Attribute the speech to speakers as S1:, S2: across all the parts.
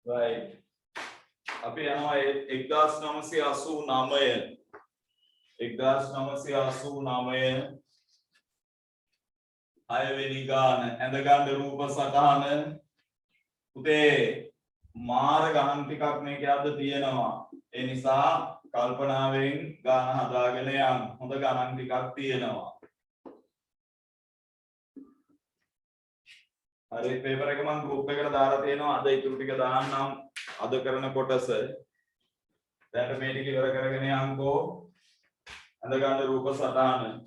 S1: right. අපි යනවා 1989 හයවෙනි ගාන ඇඳගන්න රූප සටහන පුතේ මාර ගණන් ටිකක් මේක අද තියෙනවා ඒ නිසා කල්පනාවෙන් ගාන හදාගෙන යන්න හොඳ ගණන් ටිකක් තියෙනවා හරි පේපර් එක මම ගෲප් එකට දාලා තියෙනවා අද ඊටු ටික දාන්නම් අද කරන කොටස දැන් මේ ටික ඉවර කරගෙන යන්කෝ ඇඳගන්න රූප සටහන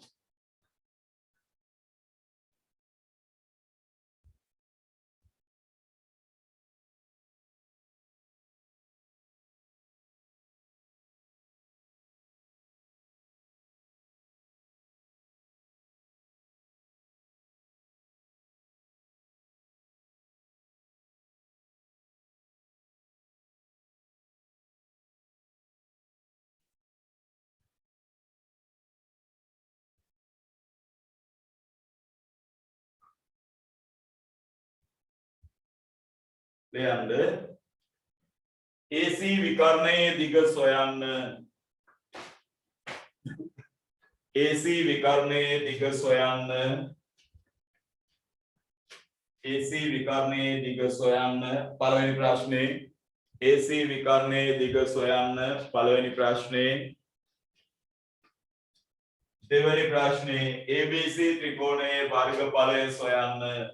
S1: ලියන්න AC විකර්ණයේ දිග සොයන්න AC විකර්ණයේ දිග සොයන්න AC විකර්ණයේ දිග සොයන්න පළවෙනි ප්‍රශ්නේ AC විකර්ණයේ දිග සොයන්න පළවෙනි ප්‍රශ්නේ දෙවෙනි ප්‍රශ්නේ ABC ත්‍රිකෝණයේ වර්ගඵලය සොයන්න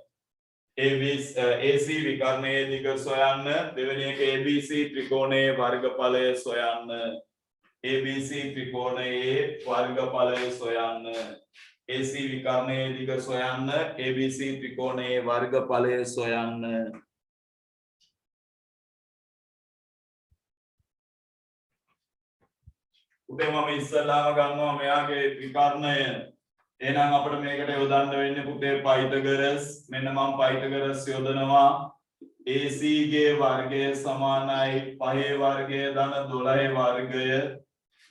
S1: AC විකර්ණයේ දිග සොයන්න දෙවෙනි එක ABC ත්‍රිකෝණයේ වර්ගඵලය සොයන්න ABC ත්‍රිකෝණයේ වර්ගඵලය සොයන්න AC විකර්ණයේ දිග සොයන්න ABC ත්‍රිකෝණයේ වර්ගඵලය සොයන්න උදේ මම ඉස්සල්ලාම ගන්නවා මෙයාගේ විකර්ණය එහෙනම් අපිට මේකට යොදන්න වෙන්නේ පුතේ පයිතගරස් මෙන්න මම පයිතගරස් යොදනවා AC ගේ වර්ගය සමානයි 5 වර්ගය ධන 12 වර්ගය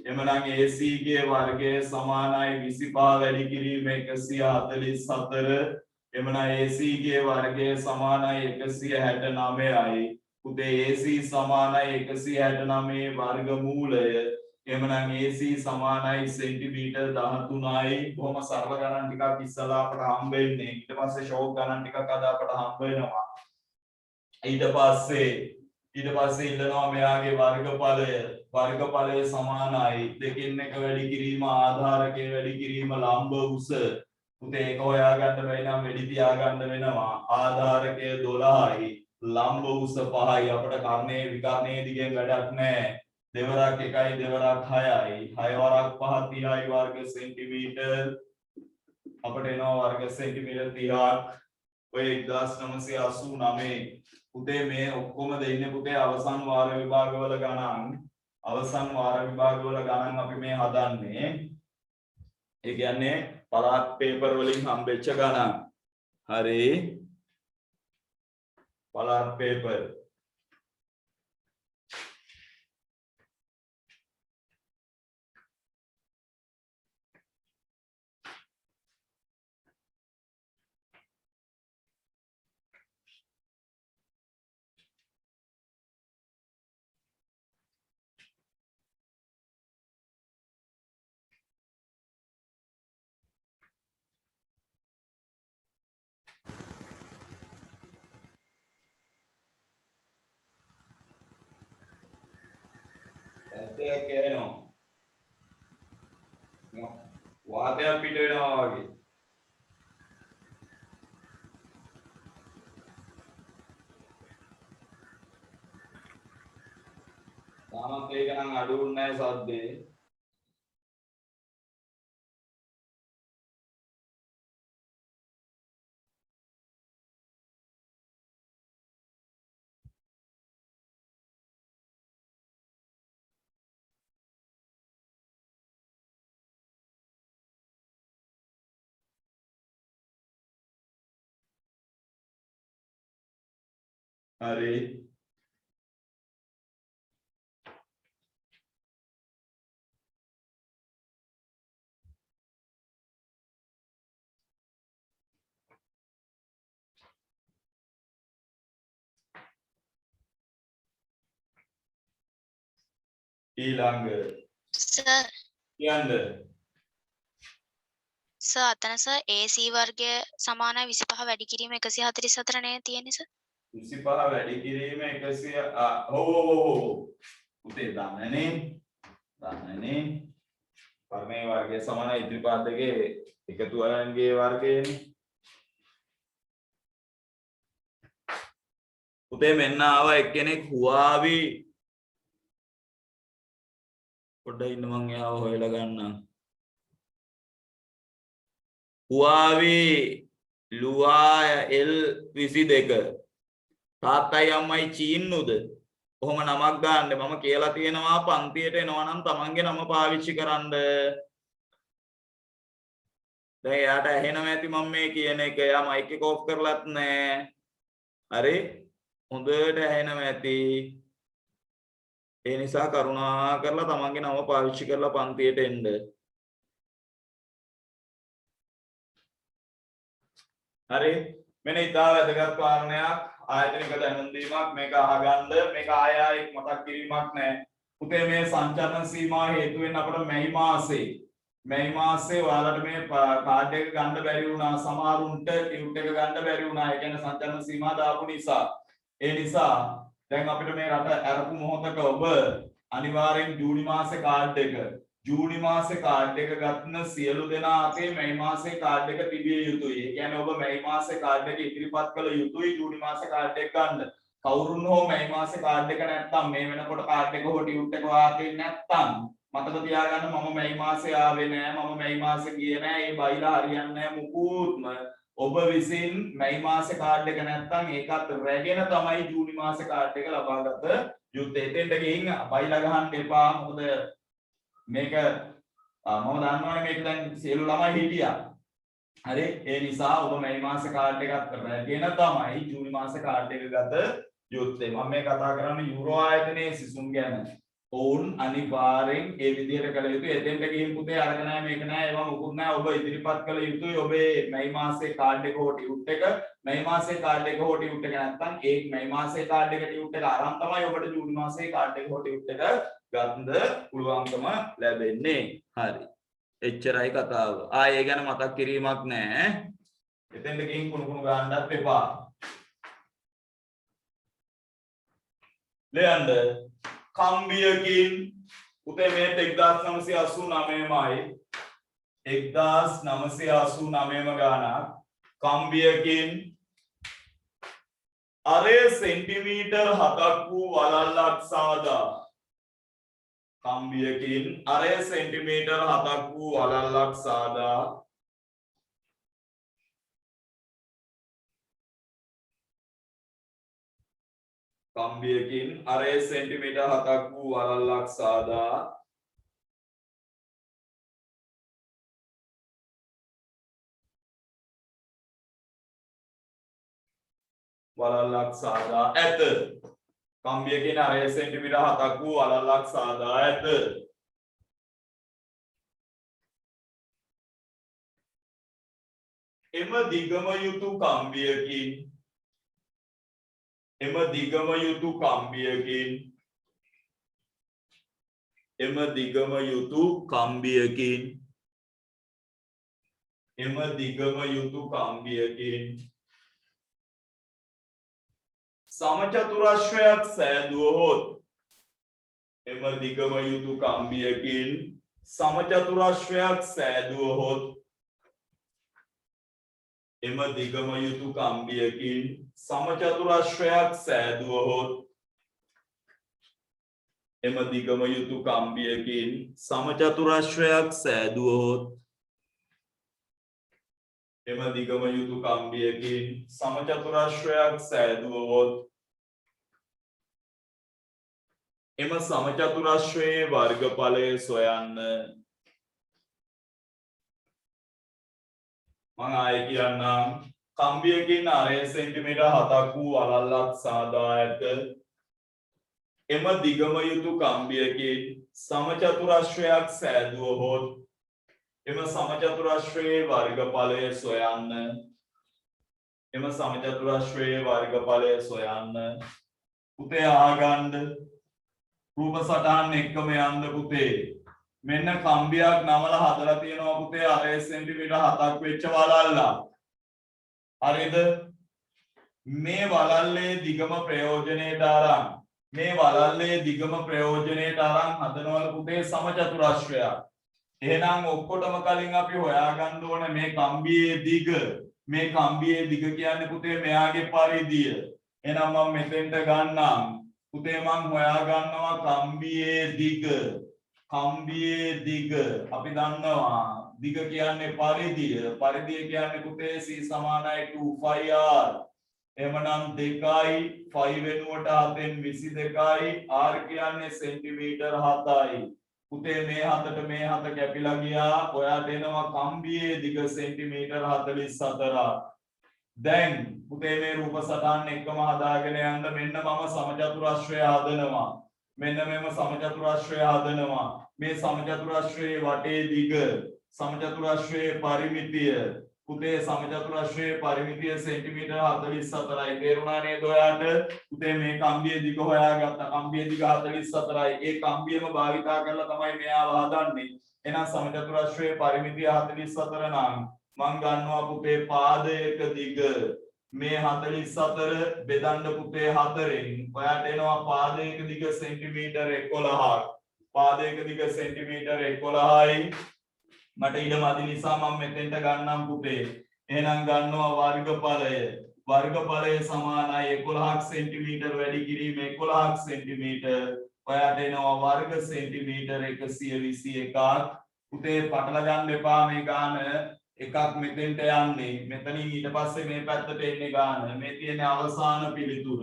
S1: එමනම් AC ගේ වර්ගය සමානයි 25 වැඩි කිරීම 144 එමනම් AC ගේ වර්ගය සමානයි 169යි පුතේ AC සමානයි 169 වර්ගමූලය එමනම් AC සමානයි සෙන්ටිමීටර් 13යි කොහොම සරල ගණන් ටිකක් ඉස්සලා අපට හම්බ වෙන්නේ ඊට පස්සේ ෂෝක් ගණන් ටිකක් අද අපට හම්බ වෙනවා ඊට පස්සේ ඉල්ලනවා මෙයාගේ වර්ගඵලය සමානයි දෙකින් එක වැඩි කිරීම ආධාරකයේ වැඩි කිරීම ලම්බ උස පුතේ ඒක හොයාගන්න බැරි නම් වැඩි තියාගන්න වෙනවා ආධාරකය 12යි ලම්බ උස 5යි අපට කර්ණයේ විකර්ණයේ දිගෙන් වැඩක් නැහැ දෙවරක් 1යි දෙවරක් 6යි 6 වරක් 5 30යි වර්ග සෙන්ටිමීටර් අපට එනවා වර්ග සෙන්ටිමීටර් 30ක් ඔය 1989 පුතේ මේ ඔක්කොම දෙන්නේ පුතේ අවසන් වාර විභාගවල ගණන් අපි මේ හදන්නේ ඒ කියන්නේ පළාත් පේපර් වලින් හම්බෙච්ච ගණන් හරි පළාත් පේපර් වාතයක් පිට වෙනවා වගේ තාමත් ඒක නම් අඩුුන්නේ නැහැ සද්දේ හරි ඊළඟ
S2: සර්
S1: කියන්න
S2: සර් අතන සර් AC වර්ගය සමානයි 25 වැඩි කිරීම 144 නේ තියෙන්නේ සර්
S1: 25 වැඩි කිරීම 100 ඔව් උතේ දන්නනේ පරමේ වර්ගය සමානයි ඉදිරිපත් දෙකේ එකතු වලන්ගේ වර්ගයනේ උතේ මෙන්න ආවා එක්කෙනෙක් හුවාවි පොඩ්ඩක් ඉන්න මං එයාව හොයලා ගන්නම් හුවාවි ලුවා L22 තාත්තයි අම්මයි චීන්නුද කොහොම නමක් ගන්න මම කියලා තියෙනවා පන්තියට එනවා නම් තමන්ගේ නම පාවිච්චි කරන්න දැන් එයාට ඇහෙනවා ඇති මම මේ කියන එක එයා මයික් එක ඔෆ් කරලත් නැහැ හරි හොඳට ඇහෙනවා ඇති ඒ නිසා කරුණා කරලා තමන්ගේ නම පාවිච්චි කරලා පන්තියට එන්න හරි මෙන්න ඉතා වැදගත් කාරණයක් ආයතනික දැනුම් දීමක් මේක අහගන්න මේක ආය මතක් කිරීමක් නැහැ පුතේ මේ සංචලන සීමා හේතු වෙන අපිට මේ මාසේ ඔයාලට මේ කාඩ් එක ගන්න බැරි වුණා සමහරුන්ට ටියුට් එක ගන්න බැරි වුණා ඒ කියන්නේ සංචලන සීමා දාපු නිසා ඒ නිසා දැන් අපිට මේ රට අරපු මොහොතක ඔබ අනිවාර්යෙන් ජූනි මාසේ කාඩ් එක ගන්න සියලු දෙනා අතේ මේ මාසේ කාඩ් එක තිබිය යුතුයි. ඒ කියන්නේ ඔබ මේ මාසේ කාඩ් එක ඉදිරිපත් කළ යුතුයි ජූනි මාසේ කාඩ් එක ගන්න. කවුරුන් හෝ මේ මාසේ කාඩ් එක නැත්තම් මේ වෙනකොට කාඩ් එක හෝ ටියුට් එක වාගේ නැත්තම් මතක තියාගන්න මම මේ මාසේ ආවේ නෑ මම මේ මාසේ ගියේ නෑ ඒ බයිලා හරියන්නේ නෑ මුකුත්ම ඔබ විසින් මේ මාසේ කාඩ් එක නැත්තම් ඒකත් රැගෙන තමයි ජූනි මාසේ කාඩ් එක ලබාගත යුත්තේ. එතෙන්ට ගිහින් බයිලා ගහන්න එපා. මොකද මේක මම දන්නවනේ මේක දැන් සියලු ළමයි හිටියා. හරි ඒ නිසා ඔබ මේ මාසේ කාඩ් එකත් රැගෙන තමයි ජූනි මාසේ කාඩ් එක ගත යුත්තේ. මම මේ කතා කරන්නේ යුරෝ ආයතනයේ සිසුන් ගැන. ඔවුන් අනිවාර්යෙන් ඒ විදිහට කළ යුතුයි. එතෙන්ට ගිහින් පුතේ අරක නැහැ මේක නැහැ ඒවා මොකුත් නැහැ. ඔබ ඉදිරිපත් කළ යුතුයි ඔබේ මේ මාසේ කාඩ් එක හෝ ටියුට් එක. මේ මාසේ කාඩ් එක හෝ ටියුට් එක නැත්නම් ඒ මේ මාසේ කාඩ් එක ටියුට් එක අරන් තමයි ඔබට ජූනි මාසේ කාඩ් එක හෝ ටියුට් එක ගන්න පුළුවන්කම ලැබෙන්නේ. හරි. එච්චරයි කතාව. ආයේ ගැන මතක් කිරීමක් නැහැ. එතෙන්ට ගිහින් කුණු ගන්නත් එපා. ලෙයන්ඩ කම්බියකින් උතේ මේ 1989මයි 1989ම ගානක් කම්බියකින් අරේ සෙන්ටිමීටර් 7ක් වූ වලල්ලක් සාදා කම්බියකින් අරේ සෙන්ටිමීටර් 7ක් වූ වලල්ලක් සාදා කම්බියකින් අරේ සෙන්ටිමීටර් 7ක් වූ වලල්ලක් සාදා ඇත. කම්බියකින් අරේ සෙන්ටිමීටර් 7ක් වූ වලල්ලක් සාදා ඇත. එම දිගම යුතු කම්බියකින් එම දිගම යුතු කම්බියකින් එම දිගම යුතු කම්බියකින් එම දිගම යුතු කම්බියකින් සමචතුරස්‍රයක් සෑදුවහොත් එම දිගම යුතු කම්බියකින් සමචතුරස්‍රයක් සෑදුවහොත් එම දිගම යුතු කම්බියකින් සමචතුරස්‍රයක් සෑදුවහොත් එම දිගම යුතු කම්බියකින් සමචතුරස්‍රයක් සෑදුවහොත් එම දිගම යුතු කම්බියකින් සමචතුරස්‍රයක් සෑදුවහොත් එම සමචතුරස්‍රයේ වර්ගඵලය සොයන්න. මම ආයේ කියන්නම් කම්බියකින් අරේ සෙන්ටිමීටර් 7ක් වූ වලල්ලක් සාදා ඇත. එම දිගම යුතු කම්බියකින් සමචතුරස්‍රයක් සෑදුවහොත් එම සමචතුරස්‍රයේ වර්ගඵලය සොයන්න. එම සමචතුරස්‍රයේ වර්ගඵලය සොයන්න. උතේ අහගන්න රූප සටහන් එක්කම යන්න පුතේ. මෙන්න කම්බියක් නමලා හදලා තියෙනවා පුතේ අර සෙන්ටිමීටර් 7ක් වෙච්ච වලල්ලා. හරිද? මේ වලල්ලේ දිගම ප්‍රයෝජනයට අරන් හදනවල පුතේ සමචතුරස්‍රයක්. එහෙනම් ඔක්කොටම කලින් අපි හොයාගන්න ඕනේ මේ කම්බියේ දිග. මේ කම්බියේ දිග කියන්නේ පුතේ මෙයාගේ පරිධිය. එහෙනම් මම මෙතෙන්ට ගන්නම්. පුතේ මම හොයා ගන්නවා කම්බියේ දිග. අපි දන්නවා දිග කියන්නේ පරිධිය. පරිධිය කියන්නේ පුතේ c සමානයි 2πr. එමනම් 2යි 5 වෙනුවට 7න් 22යි r කියන්නේ සෙන්ටිමීටර් 7යි. පුතේ මේ 7ට මේ 7 කැපිලා ගියා. ඔයාට එනවා කම්බියේ දිග සෙන්ටිමීටර් 44ක්. දැන් පුතේ මේ රූප සටහන් එක්කම හදාගෙන යන්න මෙන්න මම සමචතුරස්‍රය හදනවා. මෙන්න මෙම සමචතුරස්‍රය හදනවා. මේ සමචතුරස්‍රයේ වටේ දිග සමචතුරස්‍රයේ පරිමිතිය පුතේ සමචතුරස්‍රයේ පරිමිතිය සෙන්ටිමීටර් 44යි. තේරුණා නේද ඔයාට? පුතේ මේ කම්බියේ දිග හොයාගත්තා. කම්බියේ දිග 44යි. ඒ කම්බියම භාවිතා කරලා තමයි මෙයාව හදන්නේ. එහෙනම් සමචතුරස්‍රයේ පරිමිතිය 44 නම් මම ගන්නවා පුතේ පාදයක දිග මේ 44 බෙදන්න පුතේ 4ෙන්. ඔයාට එනවා පාදයක දිග සෙන්ටිමීටර් 11ක්. පාදයක දිග සෙන්ටිමීටර් 11යි. මට ඊට මදි නිසා මම මෙතෙන්ට ගන්නම් පුතේ. එහෙනම් ගන්නවා වර්ගඵලය. වර්ගඵලය සමානයි 11ක් සෙන්ටිමීටර් වැඩි කිරීම 11ක් සෙන්ටිමීටර්. ඔයාට එනවා වර්ග සෙන්ටිමීටර් 121ක්. පුතේ පටල ගන්න එපා මේ ගාන. එකක් මෙතෙන්ට යන්නේ. මෙතනින් ඊට පස්සේ මේ පැත්තට එන්නේ ගාන. මේ තියෙන අවසාන පිළිතුර.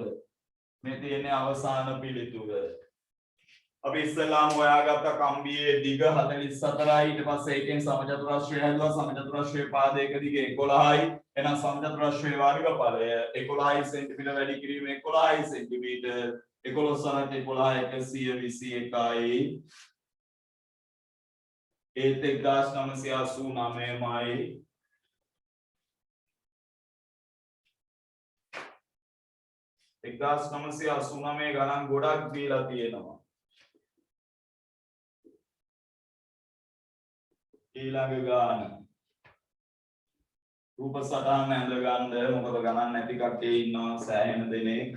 S1: අපි ඉස්සෙල්ලාම හොයාගත්ත කම්බියේ දිග 44යි. ඊට පස්සේ ඒකෙන් සමචතුරස්‍රය හැදුවා. සමචතුරස්‍රයේ පාදයක දිග 11යි. එහෙනම් සමචතුරස්‍රයේ වර්ගඵලය 11යි සෙන්ටිමීටර් වැඩි කිරීම 11යි සෙන්ටිමීටර්. 11 121යි. ඒත් 1989යි. 1989 ගණන් ගොඩක් දීලා තියෙනවා. ඊළඟ ගාන රූප සටහන ඇඳ ගන්න. මොකද ගණන් නැති කට්ටිය ඉන්නවා සෑහෙන දෙනෙක්.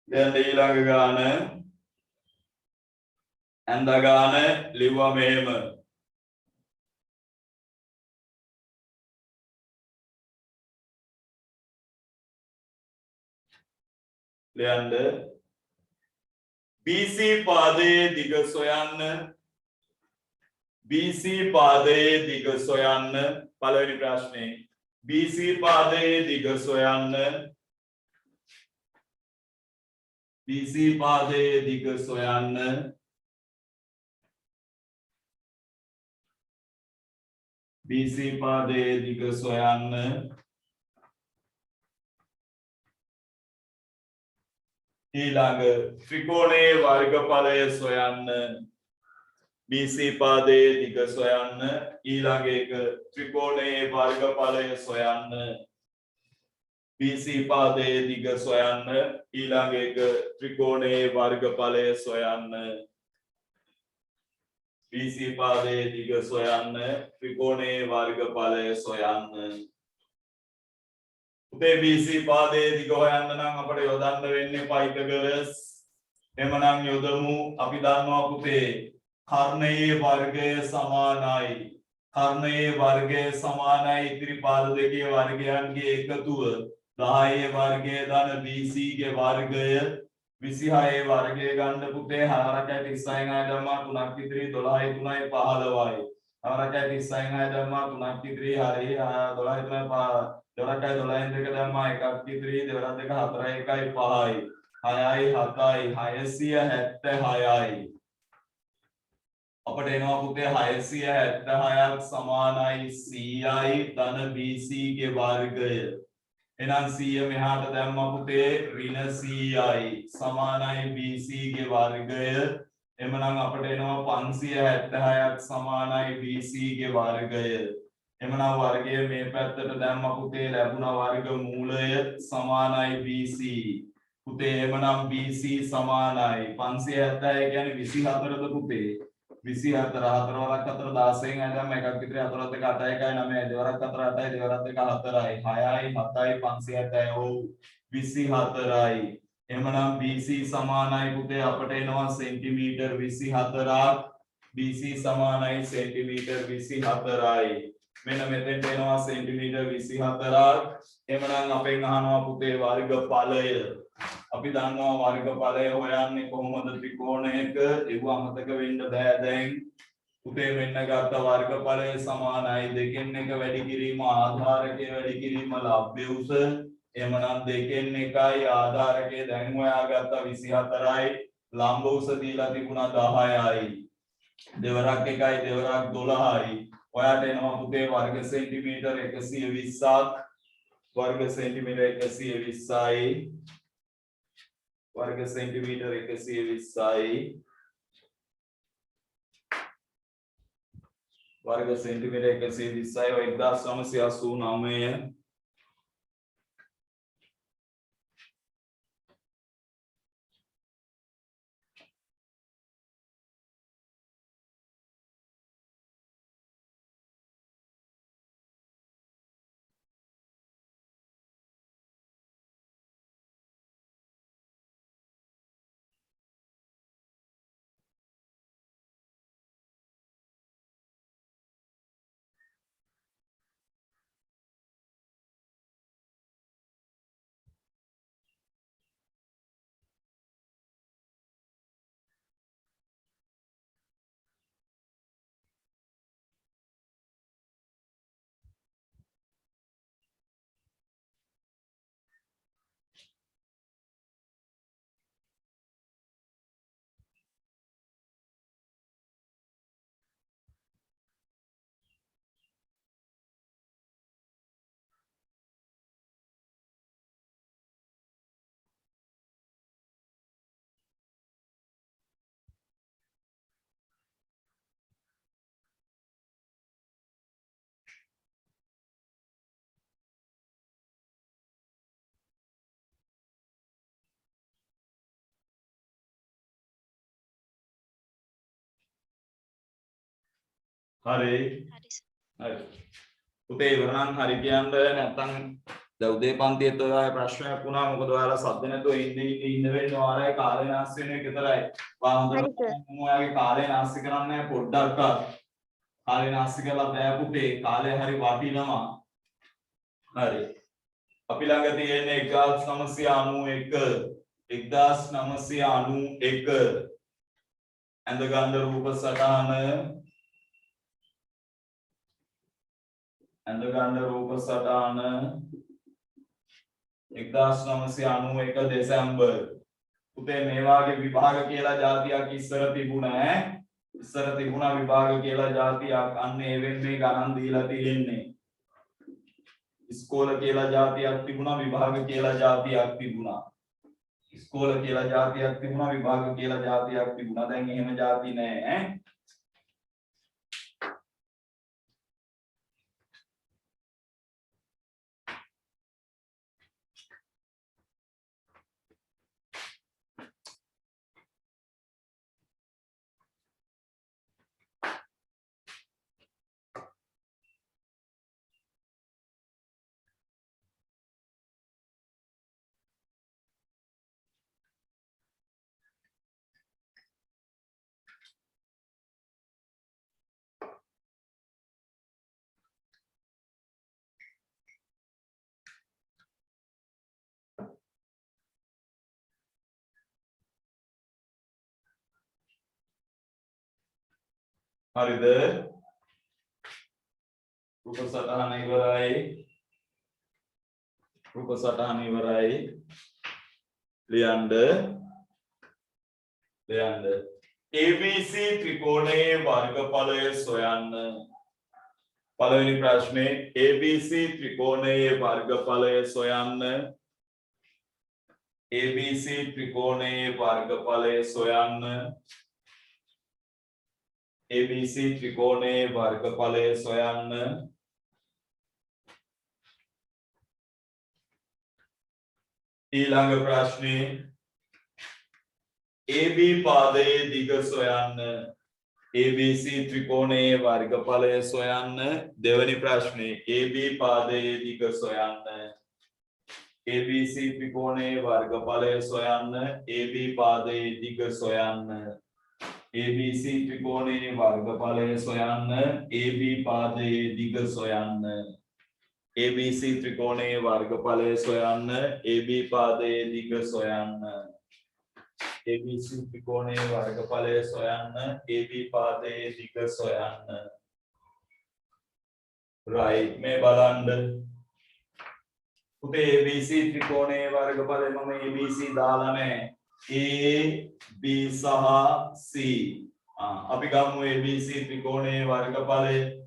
S1: දැන් ඊළඟ ගාන ඇඳ ගාන ලිව්වා මෙහෙම. ලියන්න BC පාදයේ දිග සොයන්න. BC පාදයේ දිග සොයන්න. පළවෙනි ප්‍රශ්නේ BC පාදයේ දිග සොයන්න BC පාදයේ දිග සොයන්න BC පාදයේ දිග සොයන්න ඊළඟ ත්‍රිකෝණයේ වර්ගඵලය සොයන්න BC පාදයේ දිග සොයන්න ඊළඟ එක ත්‍රිකෝණයේ වර්ගඵලය සොයන්න BC පාදයේ දිග සොයන්න ඊළඟ එක ත්‍රිකෝණයේ වර්ගඵලය සොයන්න BC පාදයේ දිග සොයන්න ත්‍රිකෝණයේ වර්ගඵලය සොයන්න උදේ BC පාදයේ දිග හොයන්න නම් අපිට යොදන්න වෙන්නේ පයිතගරස් එමනම් යොදමු අපි දන්නවා පුතේ කර්ණයේ වර්ගය සමානයි කර්ණයේ වර්ගය සමානයි ඉතිරි පාද දෙකේ වර්ගයන්ගේ එකතුව 10 වර්ගය ධන BC ගේ වර්ගය 26 වර්ගය ගන්න පුතේ 4කට 36 යි ධම්මා 3ක් ඉතිරි 12යි 3යි 15යි 4කට 36යි ධම්මා 3ක් ඉතිරි හරි 12යි 3යි 12යි 12න් දෙක ධම්මා 1ක් ඉතිරි 2 2 4යි 1යි 5යි 6යි 7යි 676යි අපට එනවා පුතේ 676ක් සමානයි 100යි ධන BC ගේ වර්ගය එහෙනම් 100 මෙහාට දැම්ම පුතේ ඍණ 100යි සමානයි BC ගේ වර්ගය එමනම් අපට එනවා 576ක් සමානයි BC ගේ වර්ගය එමනම් වර්ගය මේ පැත්තට දැම්ම පුතේ ලැබුණ වර්ග මූලය සමානයි BC පුතේ එමනම් BC සමානයි 576 කියන්නේ 24ද පුතේ 24 4 වරක් 4 16න් ඇදම එකක් විතර 4ත් එක 8යි 1යි 9යි දෙවරක් 4 8යි දෙවරක් එක 4යි 6යි 7යි 576 ඔව් 24යි එහෙමනම් BC සමානයි පුතේ අපට එනවා සෙන්ටිමීටර් 24ක් BC සමානයි සෙන්ටිමීටර් 24යි මෙන්න මෙතෙන්ට එනවා සෙන්ටිමීටර් 24ක් එහෙමනම් අපෙන් අහනවා පුතේ වර්ගඵලය අපි දන්නවා වර්ගඵලය හොයන්නේ කොහොමද ත්‍රිකෝණයක ඒව අමතක වෙන්න බෑ දැන් පුතේ මෙන්න ගත්ත වර්ගඵලය සමානයි දෙකෙන් එක වැඩි කිරීම ආධාරකයේ වැඩි කිරීම ලබ්ධ උස එහෙමනම් දෙකෙන් එකයි ආධාරකයේ දැන් හොයාගත්ත 24යි ලම්බ උස දීලා තිබුණා 10යි දෙවරක් එකයි දෙවරක් 12යි ඔයාට එනවා පුතේ වර්ග සෙන්ටිමීටර 120ක් वर्ग सेंटीमीटर 120යි वर्ग सेंटीमीटर 120යි वर्ग सेंटीमीटर 120යි 1989 හරි හරි පුතේ ඉවරනම් හරි කියන්න නැත්තම් දැන් උදේ පන්තියේත් ඔයාලගේ ප්‍රශ්නයක් වුණා මොකද ඔයාලා සද්ද නැතුව ඉන්න වෙන්නේ ඔයාලගේ කාලේ නාස්ති වෙන එක විතරයි හොඳට ඔයාලගේ කාලේ නාස්ති කරන්නේ නැහැ පොඩ්ඩක්වත් කාලේ නාස්ති කරලා බෑ පුතේ කාලේ හරි වටිනවා හරි අපි ළඟ තියෙන්නේ 1991 ඇඳ ගන්න රූප සටහන ඇඳගන්න රූප සටහන 1991 දෙසැම්බර්. පුතේ මේ වාගේ විභාග කියලා જાතියක් ඉස්සර තිබුණා ඈ. ඉස්සර තිබුණා විභාග කියලා જાතියක්. අන්න ඒ වෙන්නේ ගණන් දීලා තියෙන්නේ. ඉස්කෝල කියලා જાතියක් තිබුණා, විභාග කියලා જાතියක් තිබුණා. ඉස්කෝල කියලා જાතියක් තිබුණා, විභාග කියලා જાතියක් තිබුණා. දැන් එහෙම જાති නෑ ඈ. හරිද? රූප සටහන ඉවරයි. රූප සටහන ඉවරයි. ලියන්න. ABC ත්‍රිකෝණයේ වර්ගඵලය සොයන්න. පළවෙනි ප්‍රශ්නේ ABC ත්‍රිකෝණයේ වර්ගඵලය සොයන්න. ABC ත්‍රිකෝණයේ වර්ගඵලය සොයන්න. ABC ත්‍රිකෝණයේ වර්ගඵලය සොයන්න. ඊළඟ ප්‍රශ්නේ AB පාදයේ දිග සොයන්න. ABC ත්‍රිකෝණයේ වර්ගඵලය සොයන්න. දෙවැනි ප්‍රශ්නේ AB පාදයේ දිග සොයන්න. ABC ත්‍රිකෝණයේ වර්ගඵලය සොයන්න. AB පාදයේ දිග සොයන්න. ABC ත්‍රිකෝණයේ වර්ගඵලය සොයන්න. AB පාදයේ දිග සොයන්න. ABC ත්‍රිකෝණයේ වර්ගඵලය සොයන්න. AB පාදයේ දිග සොයන්න. ABC ත්‍රිකෝණයේ වර්ගඵලය සොයන්න. AB පාදයේ දිග සොයන්න. right මේ බලන්න. පුතේ ABC ත්‍රිකෝණයේ වර්ගඵලය මම ABC දාලා නැහැ. A B සහ C. අපි ගමු ABC ත්‍රිකෝණයේ වර්ගඵලය.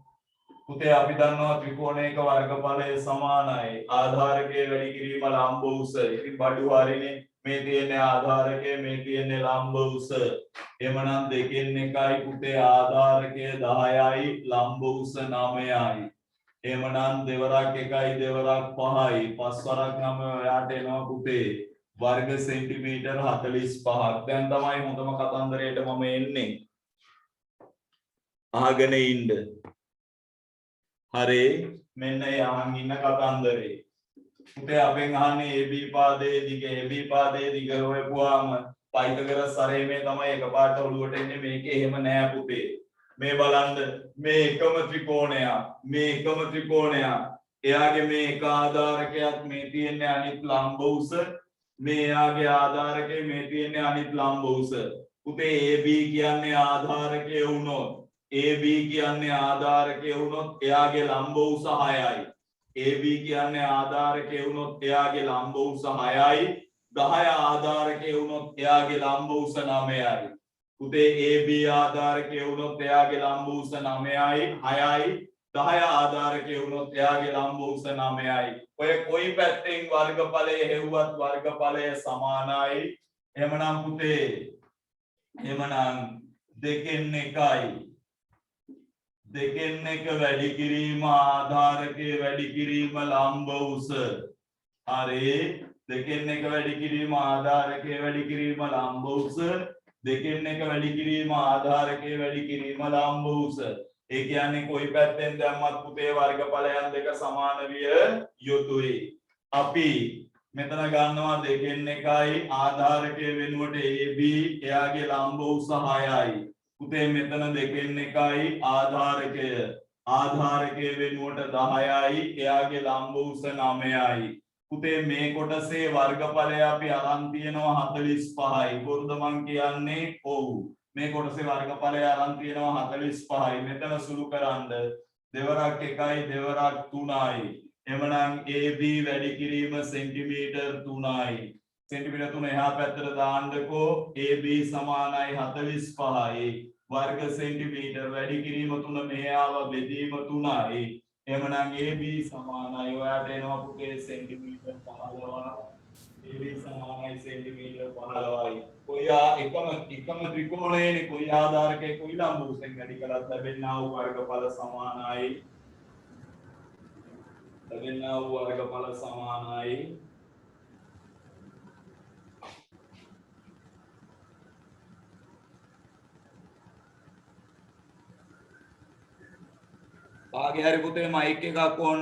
S1: පුතේ අපි දන්නවා ත්‍රිකෝණයක වර්ගඵලය සමානයි. ආධාරකයේ වැඩි කිරීම ලම්බ උස. ඉතින් බඩු හරිනේ. මේ තියෙන්නේ ආධාරකය, මේ තියෙන්නේ ලම්බ උස. එමනම් දෙකෙන් එකයි පුතේ ආධාරකය 10යි, ලම්බ උස 9යි. එමනම් දෙවරක් 1යි දෙවරක් 5යි. 5 වරක් 9 ඔයාට එනවා පුතේ. वर्ग सेंटीमीटर 45ක්. දැන් තමයි හොඳම කතන්දරයට මම එන්නේ. අහගෙන ඉන්න. හරි මෙන්න යහන් ඉන්න කතන්දරේ. පුතේ අපෙන් අහන්නේ AB පාදයේ දිග. AB පාදයේ දිග හොයපුවාම පයිතගරස් සරේමේ තමයි එකපාරට ඔළුවට එන්නේ. මේක එහෙම නෑ පුතේ. මේ බලන්න මේ එකම ත්‍රිකෝණයක්. මේ එකම ත්‍රිකෝණයක්. එයාගේ මේ එක ආධාරකයක් මේ තියෙන්නේ අනිත් ලම්බ උස. මේ යාගේ ආධාරකේ මේ තියෙන්නේ අනිත් ලම්බ උස. පුතේ AB කියන්නේ ආධාරකය වුණොත් AB කියන්නේ ආධාරකය වුණොත් එයාගේ ලම්බ උස 6යි. AB කියන්නේ ආධාරකය වුණොත් එයාගේ ලම්බ උස 6යි. 10 ආධාරකය වුණොත් එයාගේ ලම්බ උස 9යි. පුතේ AB ආධාරකය වුණොත් එයාගේ ලම්බ උස 9යි 6යි. 10 ආධාරකය වුණොත් එයාගේ ලම්බ උස 9යි. ඔය කොයි පැත්තෙන් වර්ගඵලය හෙව්වත් වර්ගඵලය සමානයි. එහෙමනම් පුතේ එහෙමනම් දෙකෙන් එකයි. දෙකෙන් එක වැඩි කිරීම ආධාරකයේ වැඩි කිරීම ලම්බ උස. හරි දෙකෙන් එක වැඩි කිරීම ආධාරකයේ වැඩි කිරීම ලම්බ උස. දෙකෙන් එක වැඩි කිරීම ආධාරකයේ වැඩි කිරීම ලම්බ උස. ඒ කියන්නේ කොයි පැත්තෙන් දැම්මත් පුතේ වර්ගඵලයන් දෙක සමාන විය යුතුයි. අපි මෙතන ගන්නවා දෙකෙන් එකයි ආධාරකයේ වෙනුවට AB එයාගේ ලම්බ උස 6යි. පුතේ මෙතන දෙකෙන් එකයි ආධාරකයේ වෙනුවට 10යි එයාගේ ලම්බ උස 9යි. පුතේ මේ කොටසේ වර්ගඵලය අපි අරන් තියෙනවා 45යි. කොහොමද මං කියන්නේ? ඔව්. මේ කොටසේ වර්ගඵලය අරන් තියෙනවා 45යි. මෙතන සුළු කරන්න දෙවරක් 1යි දෙවරක් 3යි එමනම් AB වැඩි කිරීම සෙන්ටිමීටර් 3යි සෙන්ටිමීටර් 3 එහා පැත්තට දාන්නකෝ AB සමානයි 45යි वर्ग सेंटीमीटर වැඩි කිරීම 3 මෙහි ආව බෙදීම 3යි එhmenan AB සමානයි ඔයාට එනවා පුතේ සෙන්ටිමීටර් 15 AB සමානයි සෙන්ටිමීටර් 15යි කොයා එකම ත්‍රිකෝණයේනේ කොයි ආධාරකයේ කොයි ලම්බුසෙන් වැඩි කරත් ලැබෙනා වූ වර්ගඵල සමානයි ලැබෙනා වූ වර්ගඵල සමානයි आगे हरी पुते माइक के का कौन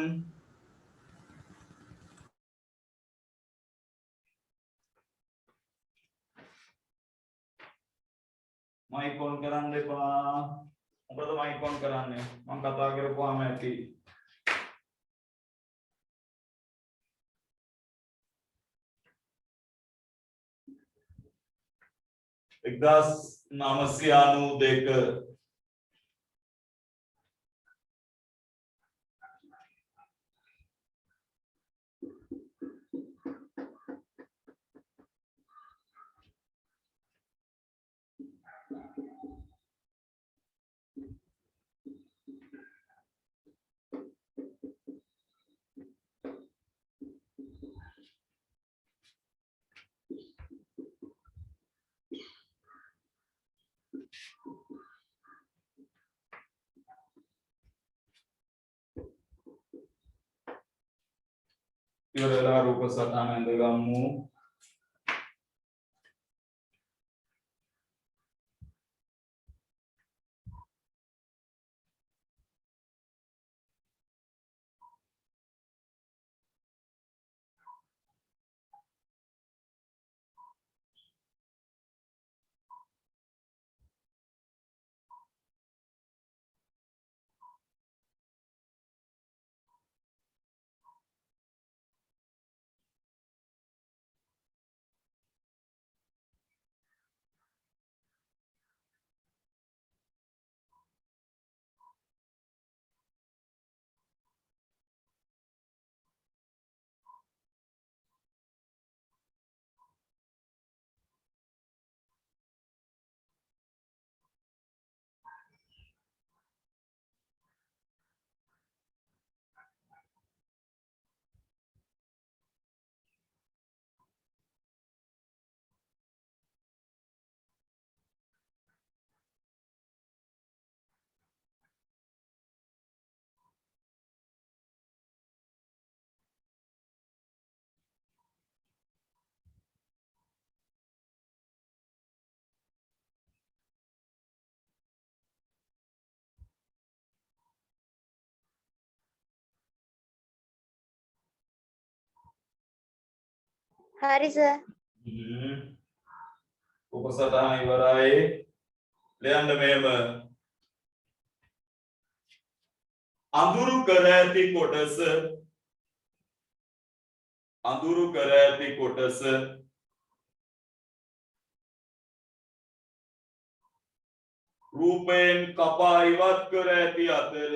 S1: माइक कौन कराने पा उनको तो माइक कौन कराने हम कथा करो को हमें की 1992 ඉවරලා රූප සටහන ඇඳගමු
S3: හරි සර්.
S1: රූප සටහන ඉවරයි ලියන්න මෙහෙම අඳුරු කර ඇති කොටස රූපයෙන් කපා ඉවත් කර ඇති අතර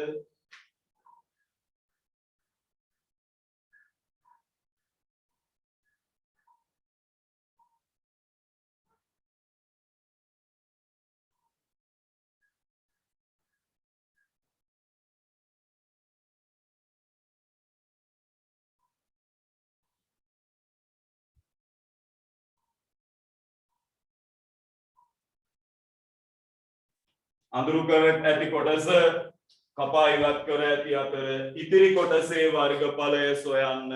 S1: අඳුරු කර ඇති කොටස කපා ඉවත් කර ඇති අතර ඉතිරි කොටසේ වර්ගඵලය සොයන්න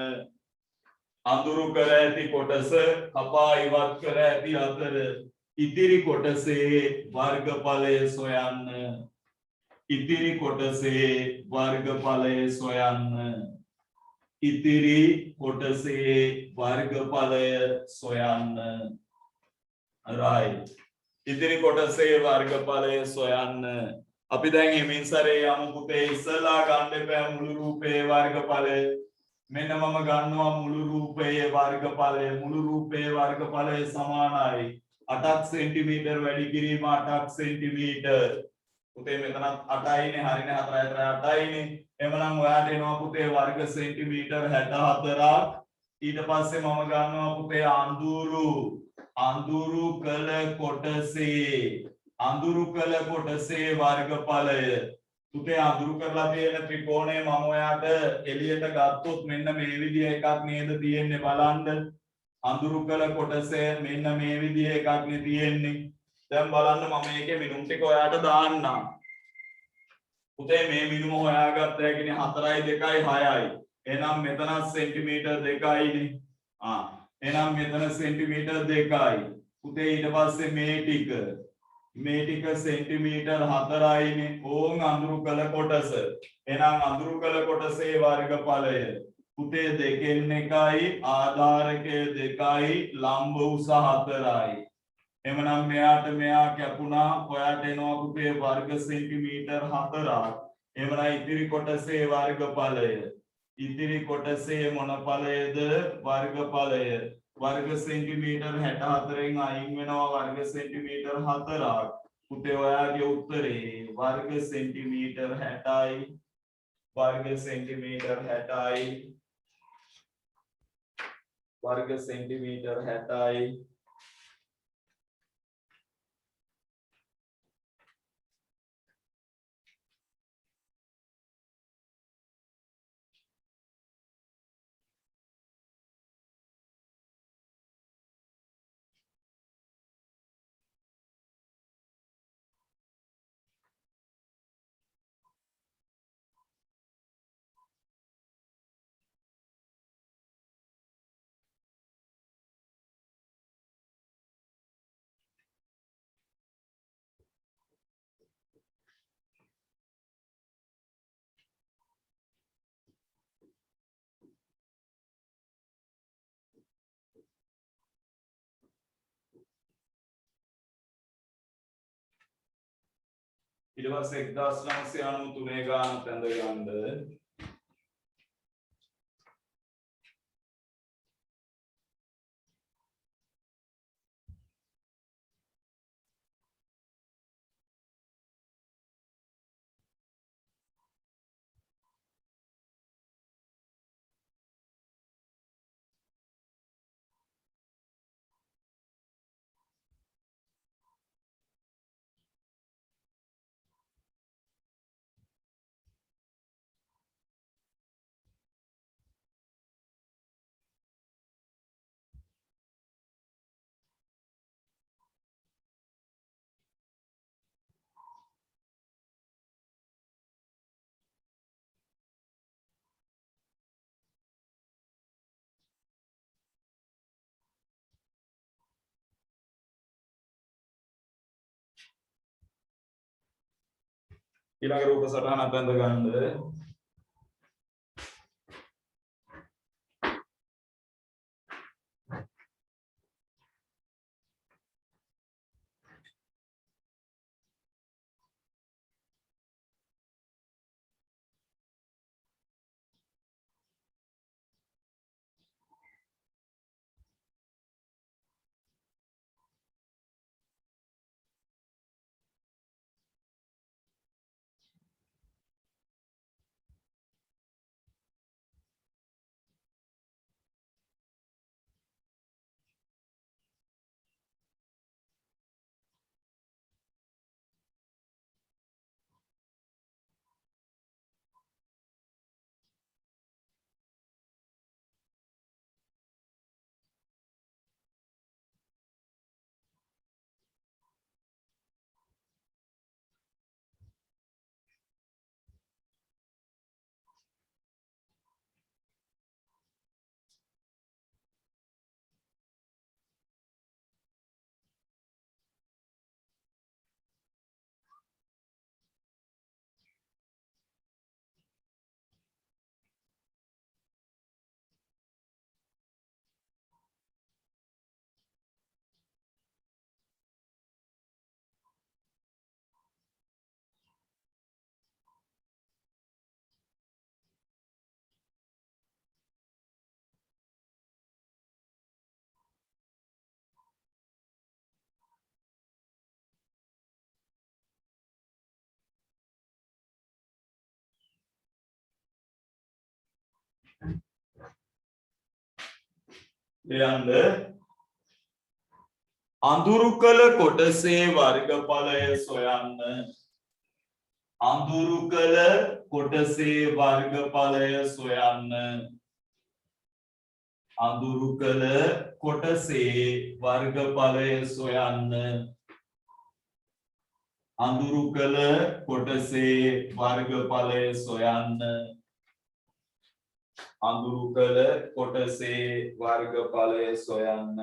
S1: අඳුරු කර ඇති කොටස කපා ඉවත් කර ඇති අතර ඉතිරි කොටසේ වර්ගඵලය සොයන්න ඉතිරි කොටසේ වර්ගඵලය සොයන්න ඉතිරි කොටසේ වර්ගඵලය සොයන්න right ඉතිරි කොටසේ වර්ගඵලය සොයන්න අපි දැන් හිමින් සැරේ යමු පුතේ ඉස්සලා ගන්න බෑ මුළු රූපේ වර්ගඵලය මෙන්න මම ගන්නවා මුළු රූපයේ වර්ගඵලය සමානයි 8ක් සෙන්ටිමීටර් වැඩි කිරීම 8ක් සෙන්ටිමීටර් පුතේ මෙතන 8යිනේ හරිනේ 4 8යිනේ එමනම් ඔයාට එනවා පුතේ වර්ග සෙන්ටිමීටර් 64ක් ඊට පස්සේ මම ගන්නවා පුතේ අඳුරු කළ කොටසේ වර්ගඵලය පුතේ අඳුරු කරලා තියෙන ත්‍රිකෝණය මම ඔයාට එළියට ගත්තොත් මෙන්න මේ විදිහ එකක් නේද තියෙන්නේ බලන්න අඳුරු කළ කොටසේ මෙන්න මේ විදිහ එකක් නේ තියෙන්නේ දැන් බලන්න මම මේකේ මිනුම් ටික ඔයාට දාන්නම් පුතේ මේ මිනුම හොයාගත්ත හැකිනේ 4යි 2යි 6යි එහෙනම් මෙතන සෙන්ටිමීටර් 2යිනේ එහෙනම් මෙතන සෙන්ටිමීටර් 2යි පුතේ ඊට පස්සේ මේ ටික සෙන්ටිමීටර් 4යිනේ ඕන් අඳුරු කළ කොටස එහෙනම් අඳුරු කළ කොටසේ වර්ගඵලය පුතේ 2න් 1යි ආධාරකය 2යි ලම්බ උස 4යි එමනම් මෙයා කැපුණා ඔයාට එනවා පුතේ වර්ග සෙන්ටිමීටර් 4ක් එමනම් ඉතිරි කොටසේ වර්ගඵලය ඉතිරි කොටසේ මොන ඵලයද වර්ගඵලය वर्ग सेंटीमीटर 64න් අයින් වෙනවා वर्ग सेंटीमीटर 4ක් පුතේ ඔයාගේ උත්තරේ वर्ग सेंटीमीटर 60යි वर्ग सेंटीमीटर 60යි वर्ग सेंटीमीटर 60යි ඊට පස්සේ 1993 ගානත් ඇඳ ගන්න ඊළඟ රූප සටහනක් ඇඳ ගන්න ලියන්න අඳුරු කළ කොටසේ වර්ගඵලය සොයන්න අඳුරු කළ කොටසේ වර්ගඵලය සොයන්න අඳුරු කළ කොටසේ වර්ගඵලය සොයන්න අඳුරු කළ කොටසේ වර්ගඵලය සොයන්න අඳුරු කළ කොටසේ වර්ගඵලය සොයන්න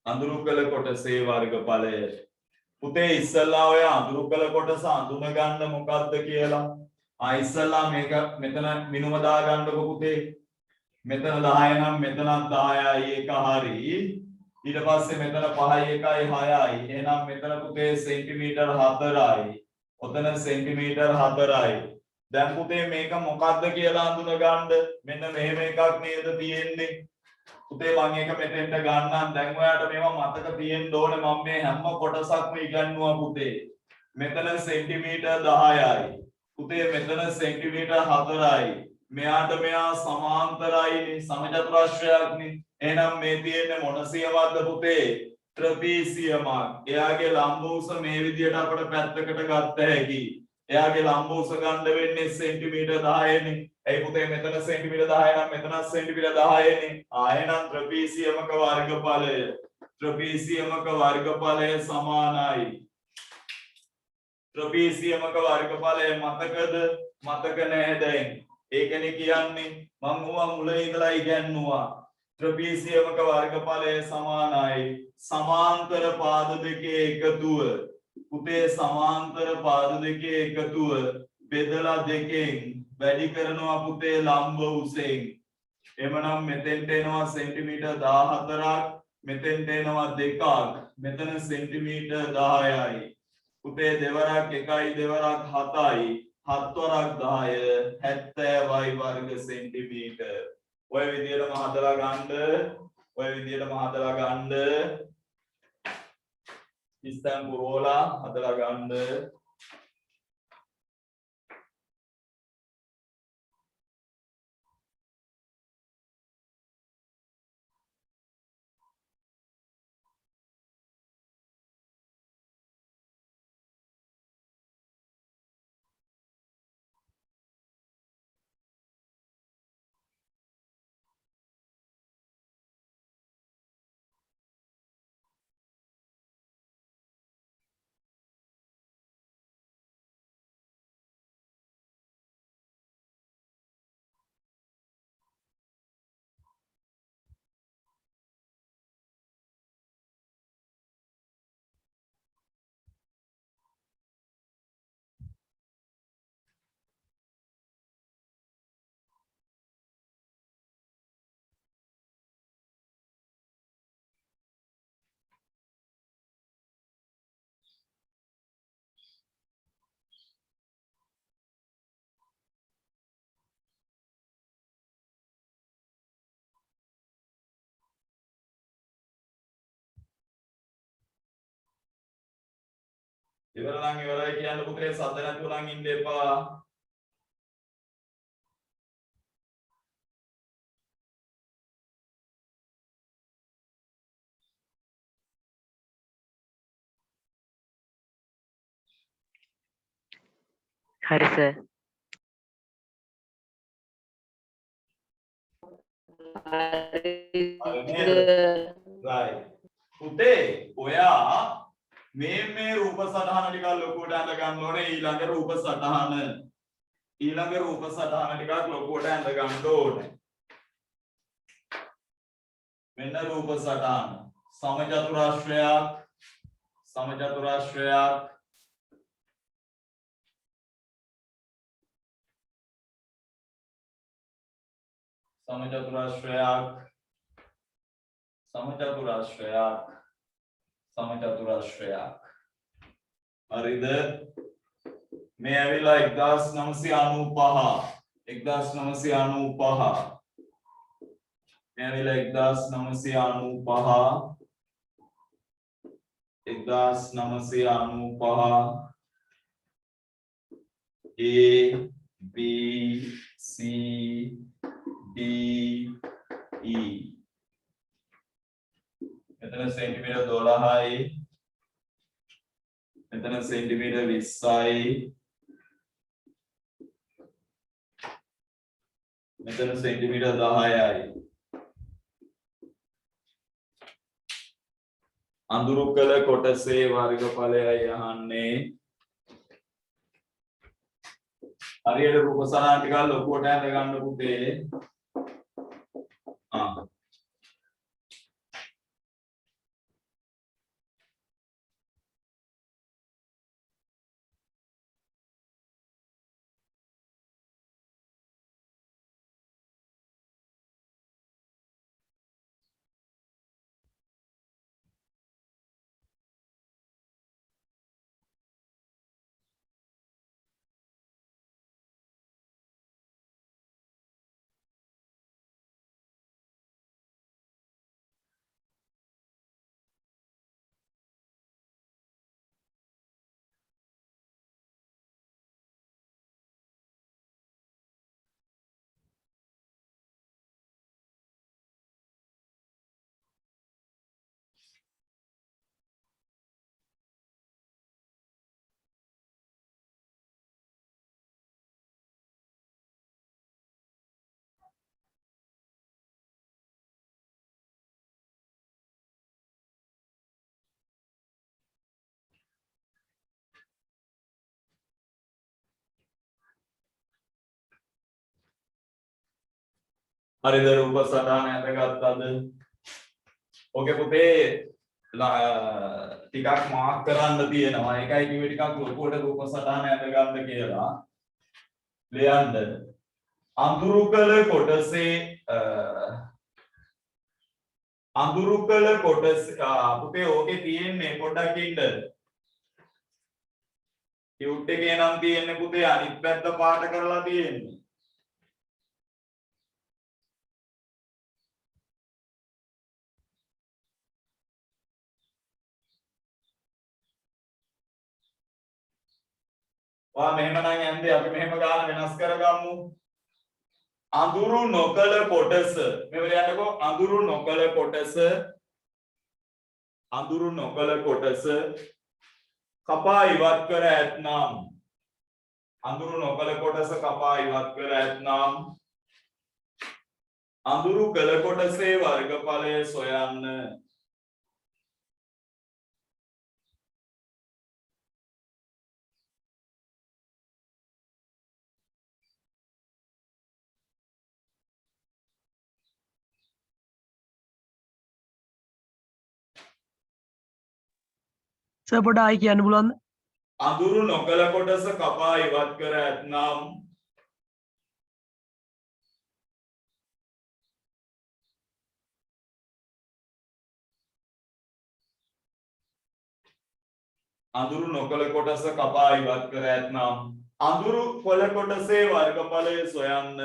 S1: අඳුරු කළ කොටසේ වර්ගඵලය පුතේ ඉස්සල්ලා ඔය අඳුරු කළ කොටස අඳුන ගන්න මොකද්ද කියලා ඉස්සල්ලා මේක මෙතන මිනුම දා ගන්නකො පුතේ මෙතන 10 නම් මෙතනත් 10යි ඒක හරි ඊට පස්සේ මෙතන 5යි 1යි 6යි එහෙනම් මෙතන පුතේ සෙන්ටිමීටර් 4යි ඔතන සෙන්ටිමීටර් 4යි දැන් පුතේ මේක මොකද්ද කියලා අඳුන ගන්න මෙන්න මෙහෙම එකක් නේද තියෙන්නේ පුතේ මම ඒක මෙතෙන්ට ගන්නම් දැන් ඔයාලට මේවා මතක තියෙන්න ඕනේ මම මේ හැම කොටසක්ම ඉගන්නුවා පුතේ මෙතන සෙන්ටිමීටර් 10යි පුතේ මෙතන සෙන්ටිමීටර් 4යි මෙයාට මෙයා සමාන්තරයිනේ සමචතුරාශ්‍රයක්නේ එහෙනම් මේ තියෙන්නේ මොන සියමක්ද පුතේ ට්‍රපීසියමක් එයාගේ ලම්බ උස මේ විදිහට අපිට පැත්තකට ගත්ත හැකි එයාගේ ලම්බ උස ගන්න වෙන්නේ සෙන්ටිමීටර් 10නේ ඒ පුතේ මෙතන සෙන්ටිමීටර් 10 නම් මෙතන සෙන්ටිමීටර් 10නේ ආයෙනම් ත්‍රිපීසියමක වර්ගඵලය සමානයි ත්‍රිපීසියමක වර්ගඵලය මතක නැහැ දැන් ඒකනේ කියන්නේ මම මුල ඉඳලා ඉගෙනුවා ත්‍රිපීසියමක වර්ගඵලය සමානයි සමාන්තර පාද දෙකේ එකතුව පුතේ සමාන්තර පාද දෙකේ එකතුව බෙදලා දෙකෙන් වැඩි කරනවා පුතේ ලම්බ උසෙන් එමනම් මෙතෙන්ට එනවා සෙන්ටිමීටර් 14ක් මෙතෙන්ට එනවා 2ක් මෙතන සෙන්ටිමීටර් 10යි පුතේ දෙවරක් 1යි දෙවරක් 7යි 7 වරක් 10 70යි වර්ග සෙන්ටිමීටර් ඔය විදිහටම හදලා ගන්න ඉස්තම් පුරෝලා හදලා ගන්න ඉවරයි කියන්න පුතේ සද්ද නැතුව නම් ඉන්න එපා
S3: හරි සර්
S1: right පුතේ ඔයා මේ රූප සටහන ටිකක් ලොකුවට අඳ ගන්න ඕනේ ඊළඟ රූප සටහන ටිකක් ලොකුවට අඳ ගන්න ඕනේ මෙන්න රූප සටහන සමචතුරාශ්‍රයක් समचतुराश्रयाक समचतुराश्रयाक समचतुराश्रयाक हरिद मैं आविला 1995 1995 मैं आविला 1995 A B C D E මෙතන සෙන්ටිමීටර් 12යි මෙතන සෙන්ටිමීටර් 20යි මෙතන සෙන්ටිමීටර් 10යි අඳුරු කළ කොටසේ වර්ගඵලයයි අහන්නේ හරියට රූප සටහන් ටික ලොකුවට ඇඳ ගන්න පුතේ හරිද රූප සටහන ඇඳගත්තද ඕකේ පුතේ ටිකක් මාක් කරන්න තියෙනවා ඒකයි කිව්වේ ටිකක් ලොකුවට රූප සටහන ඇඳගන්න කියලා ලියන්න අඳුරු කළ කොටසේ පුතේ ඕකේ තියෙන්නේ පොඩ්ඩක් ඉන්න ටියුට් එකේ නම් තියෙන්නේ පුතේ අනිත් පැත්ත පාට කරලා තියෙන්නේ වා මෙහෙම නම් යන්නේ අපි මෙහෙම ගාන වෙනස් කරගමු අඳුරු නොකල කොටස මෙවල යන්නකෝ අඳුරු නොකල කොටස කපා ඉවත් කර ඇතනම් අඳුරු නොකල කොටස කපා ඉවත් කර ඇතනම් අඳුරු කළ කොටසේ වර්ගඵලය සොයන්න
S3: සර් පොඩ ආයි කියන්න පුළුවන්ද?
S1: අඳුරු නොකල කොටස කපා ඉවත් කර ඇතනම් අඳුරු නොකල කොටස කපා ඉවත් කර ඇතනම් අඳුරු කොළ කොටසේ වර්ගඵලය සොයන්න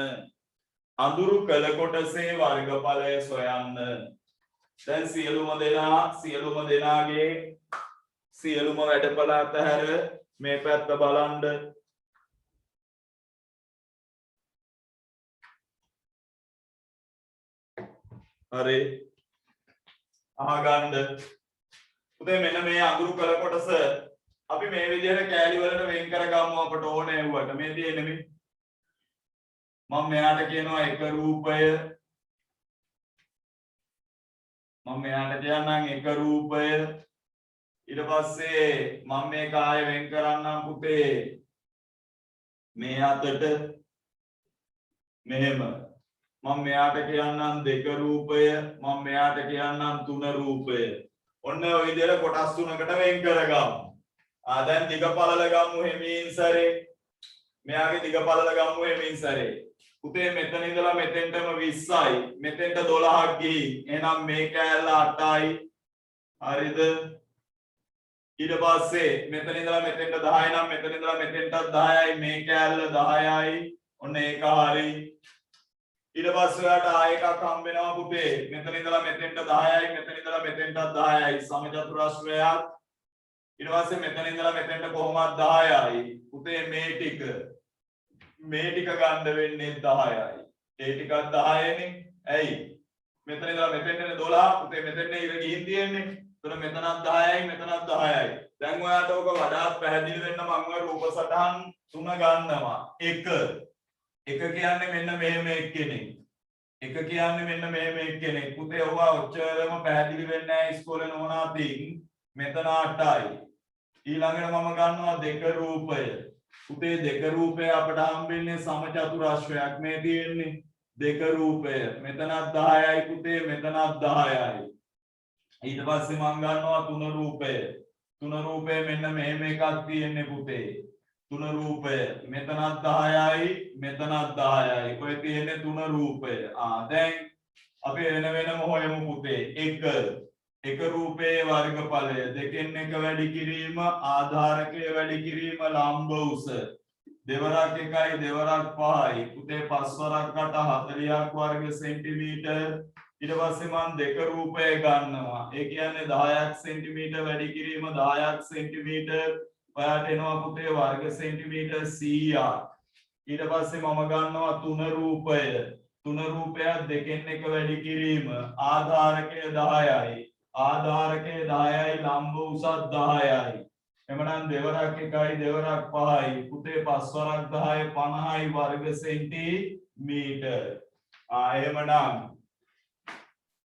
S1: අඳුරු කළ කොටසේ වර්ගඵලය සොයන්න දැන් සියලුම දෙනාගේ සියලුම වැඩපළ අතහැර මේ පැත්ත බලන්න හරි අහගන්න පුතේ මෙන්න මේ අඳුරු කළ කොටස අපි මේ විදිහට කෑලි වලට වෙන් කරගමු අපට ඕනේ වුවට මේ තියෙන්නේ මේ මම මෙයාට කියනවා එක රූපය මම මෙයාට කියන්නම් එක රූපය ඊට පස්සේ මම මේ කාය වෙන් කරන්නම් පුතේ මේ අතට මෙහෙම මම මෙයාට කියන්නම් දෙක රූපය මම මෙයාට කියන්නම් තුන රූපය ඔන්න ඔය විදිහට කොටස් තුනකට වෙන් කරගමු දැන් දිග පළල ගමු හිමින් සැරේ මෙයාගේ දිග පළල ගමු හිමින් සැරේ පුතේ මෙතන ඉඳලා මෙතෙන්ටම 20යි. මෙතෙන්ට 12ක් ගිහින්. එහෙනම් මේ කෑල්ල 8යි. හරිද? ඊට පස්සේ මෙතන ඉඳලා මෙතෙන්ට 10 නම් මෙතන ඉඳලා මෙතෙන්ටත් 10යි. මේ කෑල්ල 10යි. ඔන්න ඒක හරි. ඊට පස්සේ ඔයාලට ආයෙ එකක් හම්බ වෙනවා පුතේ. මෙතන ඉඳලා මෙතෙන්ට 10යි. මෙතන ඉඳලා මෙතෙන්ටත් 10යි. සමචතුරාශ්‍රයක්. ඊට පස්සේ මෙතන ඉඳලා මෙතෙන්ට කොහොමද 10යි. පුතේ මේ ටික ගන්න වෙන්නේ 10යි. ඒ ටිකක් 10යිනේ. ඇයි? මෙතන ඉඳලා මෙතෙන්ට 12. පුතේ මෙතෙන්ට ඉර ගිහින් තියෙන්නේ. එතන මෙතනත් 10යි මෙතනත් 10යි. දැන් ඔයාලට ඕක වඩාත් පැහැදිලි වෙන්න මම ඔය රූප සටහන් තුන ගන්නවා. 1 කියන්නේ මෙන්න මෙහෙම එක්කෙනෙක්. 1 කියන්නේ මෙන්න මෙහෙම එක්කෙනෙක්. පුතේ ඔවා ඔච්චරම පැහැදිලි වෙන්නේ නැහැ ඉස්කෝලේ නෝනාටින්. මෙතන 8යි. ඊළඟට මම ගන්නවා 2 රූපය. පුතේ 2 රූපය අපට හම්බෙන්නේ සමචතුරාශ්‍රයක් මේ තියෙන්නේ. 2 රූපය. මෙතනත් 10යි පුතේ මෙතනත් 10යි. ඊට පස්සේ මම ගන්නවා 3 රූපය. 3 රූපය මෙන්න මෙහෙම එකක් තියෙන්නේ පුතේ. 3 රූපය. මෙතනත් 10යි මෙතනත් 10යි. ඔය තියෙන්නේ 3 රූපය. දැන් අපි වෙන වෙනම හොයමු පුතේ. 1 රූපයේ වර්ගඵලය. දෙකෙන් එක වැඩි කිරීම ආධාරකය වැඩි කිරීම ලම්බ උස. දෙවරක් 1යි දෙවරක් 5යි. පුතේ 5 වරක් 8 40ක් වර්ග සෙන්ටිමීටර්. ඊට පස්සේ මම 2 රූපය ගන්නවා. ඒ කියන්නේ 10ක් සෙන්ටිමීටර් වැඩි කිරීම 10ක් සෙන්ටිමීටර්. ඔයාට එනවා පුතේ වර්ග සෙන්ටිමීටර් 100ක්. ඊට පස්සේ මම ගන්නවා 3 රූපය. 3 රූපයක් දෙකෙන් එක වැඩි කිරීම ආධාරකය 10යි. ආධාරකය 10යි ලම්බ උසත් 10යි. එමනම් දෙවරක් 1යි දෙවරක් 5යි. පුතේ 5 වරක් 10 50යි වර්ග සෙන්ටිමීටර්. එහෙමනම්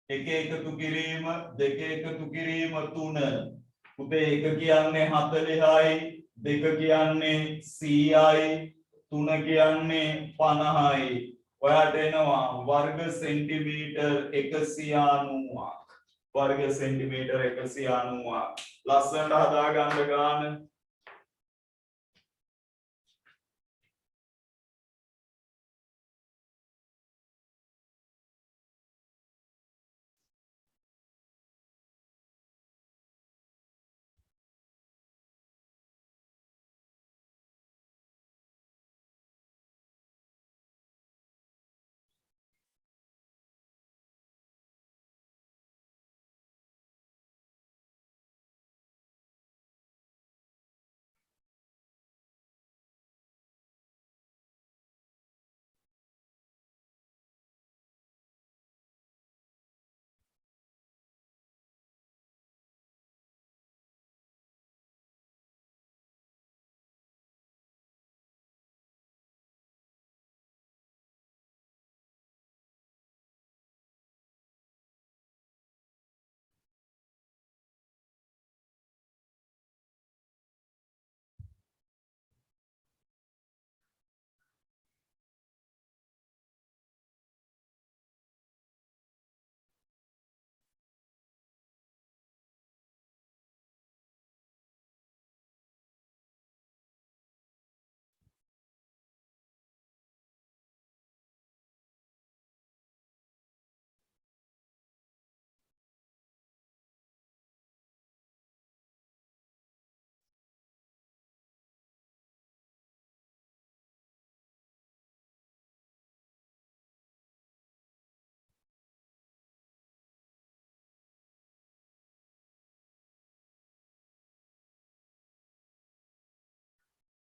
S1: 1 එකතු කිරීම 2 එකතු කිරීම 3. පුතේ 1 කියන්නේ 40යි 2 කියන්නේ 100යි 3 කියන්නේ 50යි. ඔයාට එනවා වර්ග සෙන්ටිමීටර් 190ක්. वर्ग सेंटीमीटर 190 ලස්සනට හදා ගන්න ගාන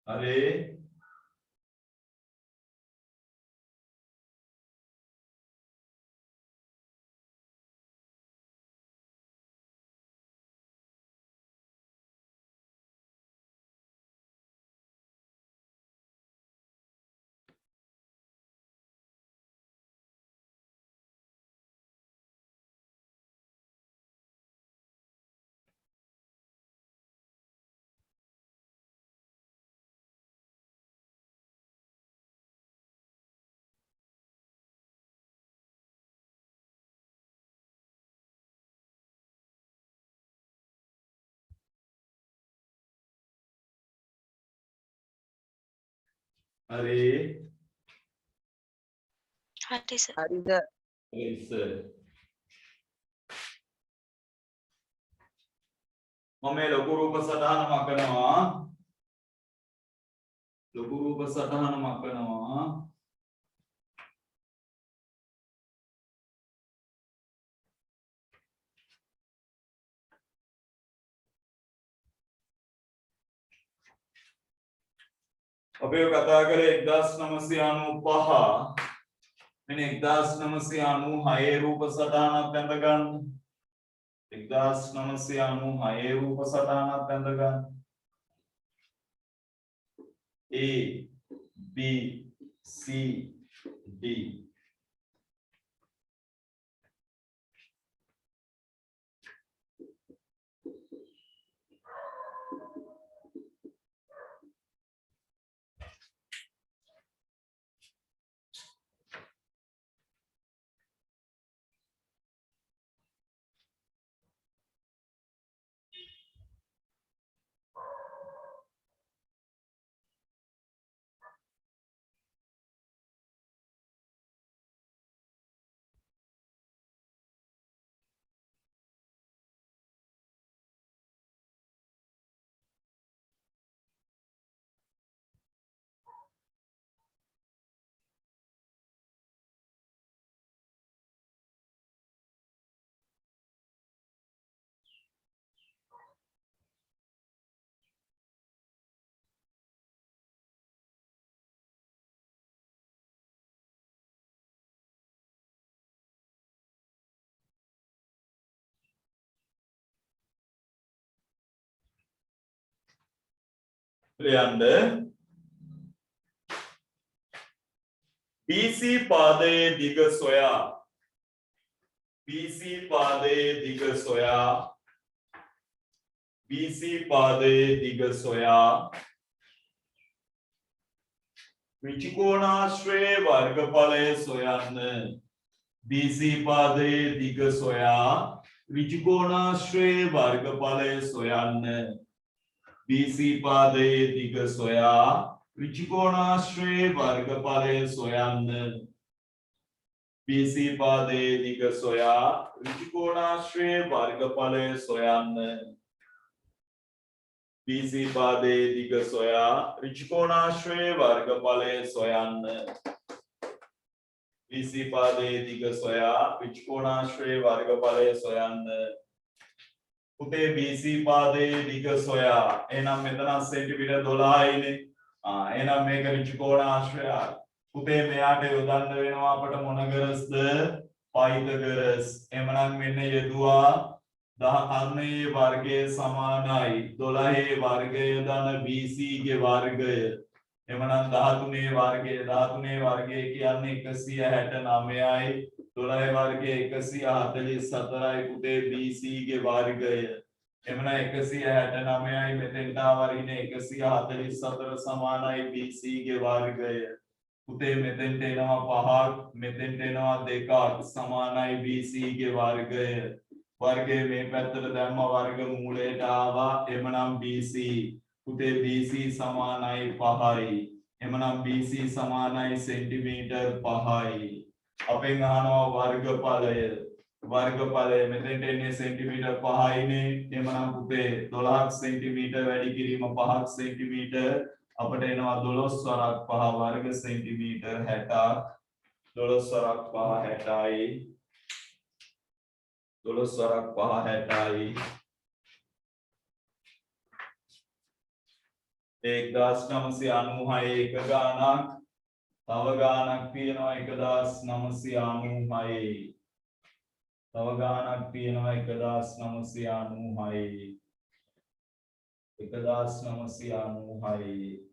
S1: अरे अरे
S2: හරි සර්.
S3: හරිද?
S1: yes මම මේ ලොකු රූප සටහන මකනවා ලොකු රූප සටහන මකනවා අපි ඔය කතා කරේ 1995 මෙන්න 1996 රූප සටහනක් ඇඳ ගන්න 1996 රූප සටහනක් ඇඳ ගන්න A B C D ලියන්න BC පාදයේ දිග සොයා BC පාදයේ දිග සොයා BC පාදයේ දිග සොයා විචිකෝණාශ්‍රයේ වර්ගඵලය සොයන්න BC පාදයේ දිග සොයා විචිකෝණාශ්‍රයේ වර්ගඵලය සොයන්න BC පාදයේ දිග සොයා විචිකෝණාශ්‍රයේ වර්ගඵලය සොයන්න BC පාදයේ දිග සොයා විචිකෝණාශ්‍රයේ වර්ගඵලය සොයන්න BC පාදයේ දිග සොයා විචිකෝණාශ්‍රයේ වර්ගඵලය සොයන්න BC පාදයේ දිග සොයා විචිකෝණාශ්‍රයේ වර්ගඵලය සොයන්න පුතේ BC පාදයේ දිග සොයා එහෙනම් මෙතන සෙන්ටිමීටර් 12යිනේ එහෙනම් මේක විචිකෝණාශ්‍රයයි පුතේ මෙයාට යොදන්න වෙනවා අපට මොන ගරස්ද පයිතගරස් එහෙනම් මෙන්න යෙදුවා 13 වර්ගය සමානයි 12 වර්ගය ධන BC ගේ වර්ගය එහෙනම් 13 වර්ගය කියන්නේ 169යි 12 වර්ගය 144යි පුතේ BC ගේ වර්ගය එහෙනම් 169යි මෙතෙන්ට වර්ගිනේ 144 සමානයි BC ගේ වර්ගය පුතේ මෙතෙන්ට එනවා 5ක් මෙතෙන්ට එනවා 2ක් සමානයි BC ගේ වර්ගය වර්ගයේ මේ පැත්තට දැම්ම වර්ග මූලයට ආවා එමනම් BC පුතේ BC සමානයි 5යි එමනම් BC සමානයි සෙන්ටිමීටර් 5යි අපෙන් අහනවා වර්ගඵලය මෙතෙන්ට එන්නේ සෙන්ටිමීටර් 5යිනේ එමනම් පුතේ 12ක් සෙන්ටිමීටර් වැඩි කිරීම 5ක් සෙන්ටිමීටර් අපට එනවා 12 වරක් 5 වර්ග සෙන්ටිමීටර් 60ක් 12 වරක් 5 60යි 12 වරක් 5 60යි 1996 එක ගානක් තව ගානක් තියෙනවා 1996 තව ගානක් තියෙනවා 1996 1996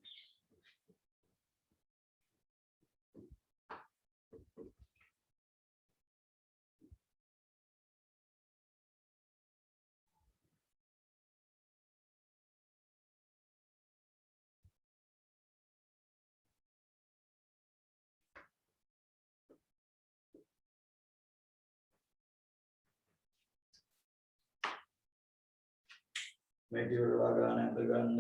S1: මේක ඉවරලා ගන්න ඇඳ ගන්න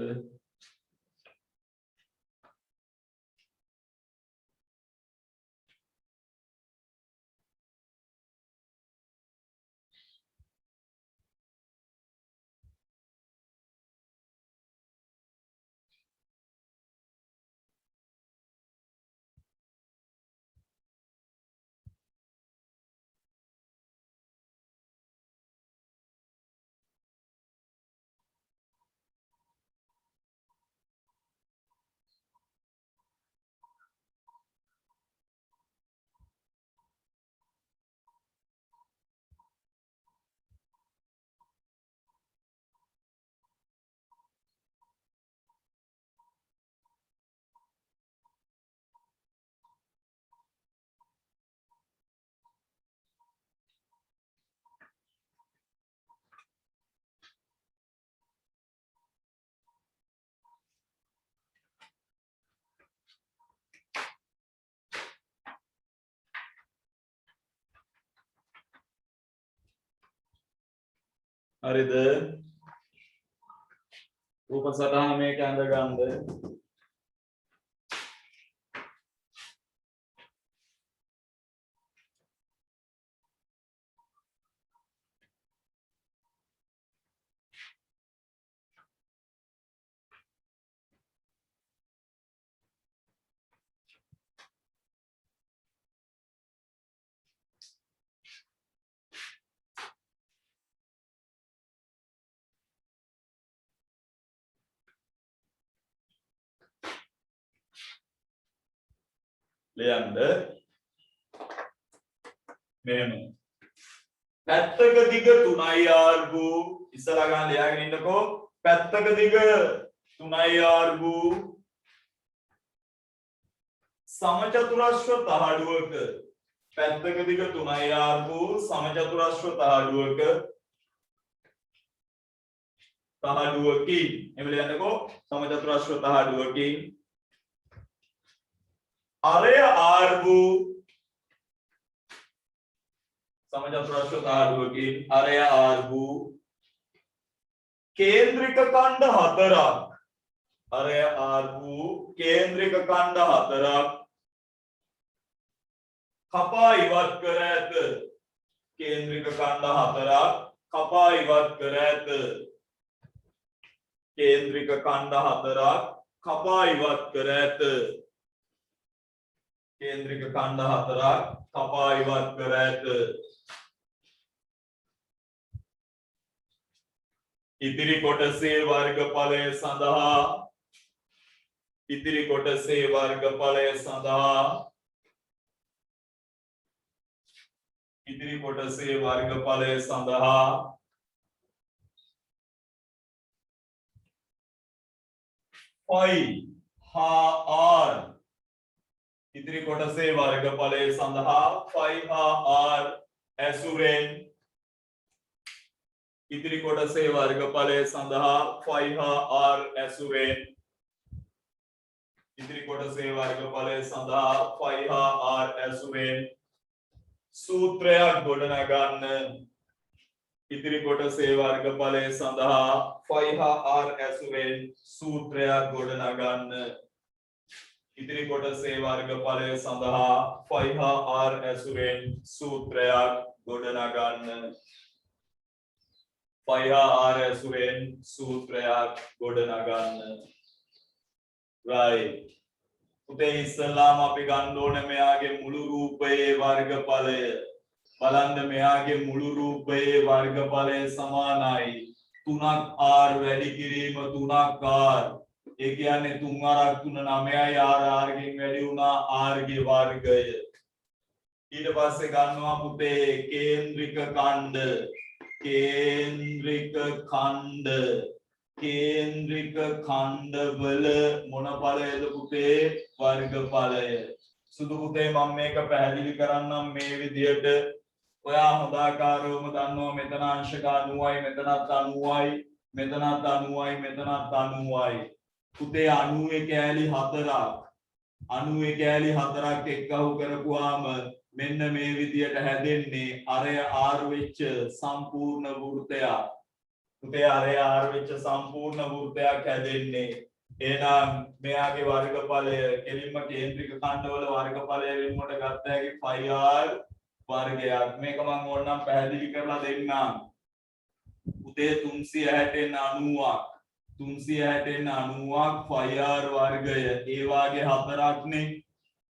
S1: හරිද? රූප සටහන මේක අඳ ගන්නද? ලියන්න මෙහෙම පැත්තක දිග 3යි r වූ ඉස්සලා ගන්න ලියාගෙන ඉන්නකෝ පැත්තක දිග 3යි r වූ සමචතුරස්‍ර තහඩුවක පැත්තක දිග 3යි r වූ සමචතුරස්‍ර තහඩුවකින් එමෙ ලියන්නකෝ සමචතුරස්‍ර තහඩුවකින් अरे आर्बू समचतुरस्र तहडुवකින් अरे आर्बू केंद्रिक खंड हතරක් अरे आर्बू केंद्रिक खंड हතරක් කපා ඉවත් කර ඇත केंद्रिक खंड हතරක් කපා ඉවත් කර ඇත केंद्रिक खंड हතරක් කපා ඉවත් කර ඇත केंद्रिक खंड हතරක් කපා ඉවත් කර ඇත ඉතිරි කොටසේ වර්ගඵලය සඳහා ඉතිරි කොටසේ වර්ගඵලය සඳහා ඉතිරි කොටසේ වර්ගඵලය සඳහා phi ha r ඉතිරි කොටසේ වර්ගඵලය සඳහා phi ha r ඇසුරෙන් ඉතිරි කොටසේ වර්ගඵලය සඳහා phi ha r ඇසුරෙන් ඉතිරි කොටසේ වර්ගඵලය සඳහා phi ha r ඇසුරෙන් සූත්‍රයක් ගොඩනගන්න ඉතිරි කොටසේ වර්ගඵලය සඳහා phi ha r ඇසුරෙන් සූත්‍රයක් ගොඩනගන්න ඉතිරි කොටසේ වර්ගඵලය සඳහා phi ha r ඇසුරෙන් සූත්‍රයක් ගොඩනගන්න phi ha r ඇසුරෙන් සූත්‍රයක් ගොඩනගන්න right උතේ ඉස්සල්ලාම අපි ගන්න ඕනේ මෙයාගේ මුළු රූපයේ වර්ගඵලය බලන්න මෙයාගේ මුළු රූපයේ වර්ගඵලය සමානයි 3ක් r වැඩි කිරීම 3ක් r ඒ කියන්නේ 3 r 3 9යි r ගෙන් වැඩි වුණා r ගේ වර්ගය ඊට පස්සේ ගන්නවා පුතේ කේන්ද්‍රික ඛණ්ඩ කේන්ද්‍රික ඛණ්ඩවල මොන ඵලයද පුතේ වර්ගඵලය සුදු පුතේ මම මේක පැහැදිලි කරන්නම් මේ විදියට ඔයා හොදාකාරවම දන්නවා මෙතන අංශක 90යි මෙතනත් 90යි මෙතනත් 90යි මෙතනත් 90යි පුතේ 90 කෑලි 4ක් එක්කහු කරපුවාම මෙන්න මේ විදියට හැදෙන්නේ අරය r වෙච්ච සම්පූර්ණ වෘත්තයක් පුතේ අරය r වෙච්ච සම්පූර්ණ වෘත්තයක් හැදෙන්නේ එහෙනම් මෙයාගේ වර්ගඵලය කෙලින්ම කේන්ද්‍රික ඛණ්ඩවල වර්ගඵලය වෙනුවට ගත්ත හැකි phi r වර්ගයක් මේක මම ඕනනම් පැහැදිලි කරලා දෙන්නම් පුතේ 360 phi r වර්ගය ඒ වාගේ 4ක්නේ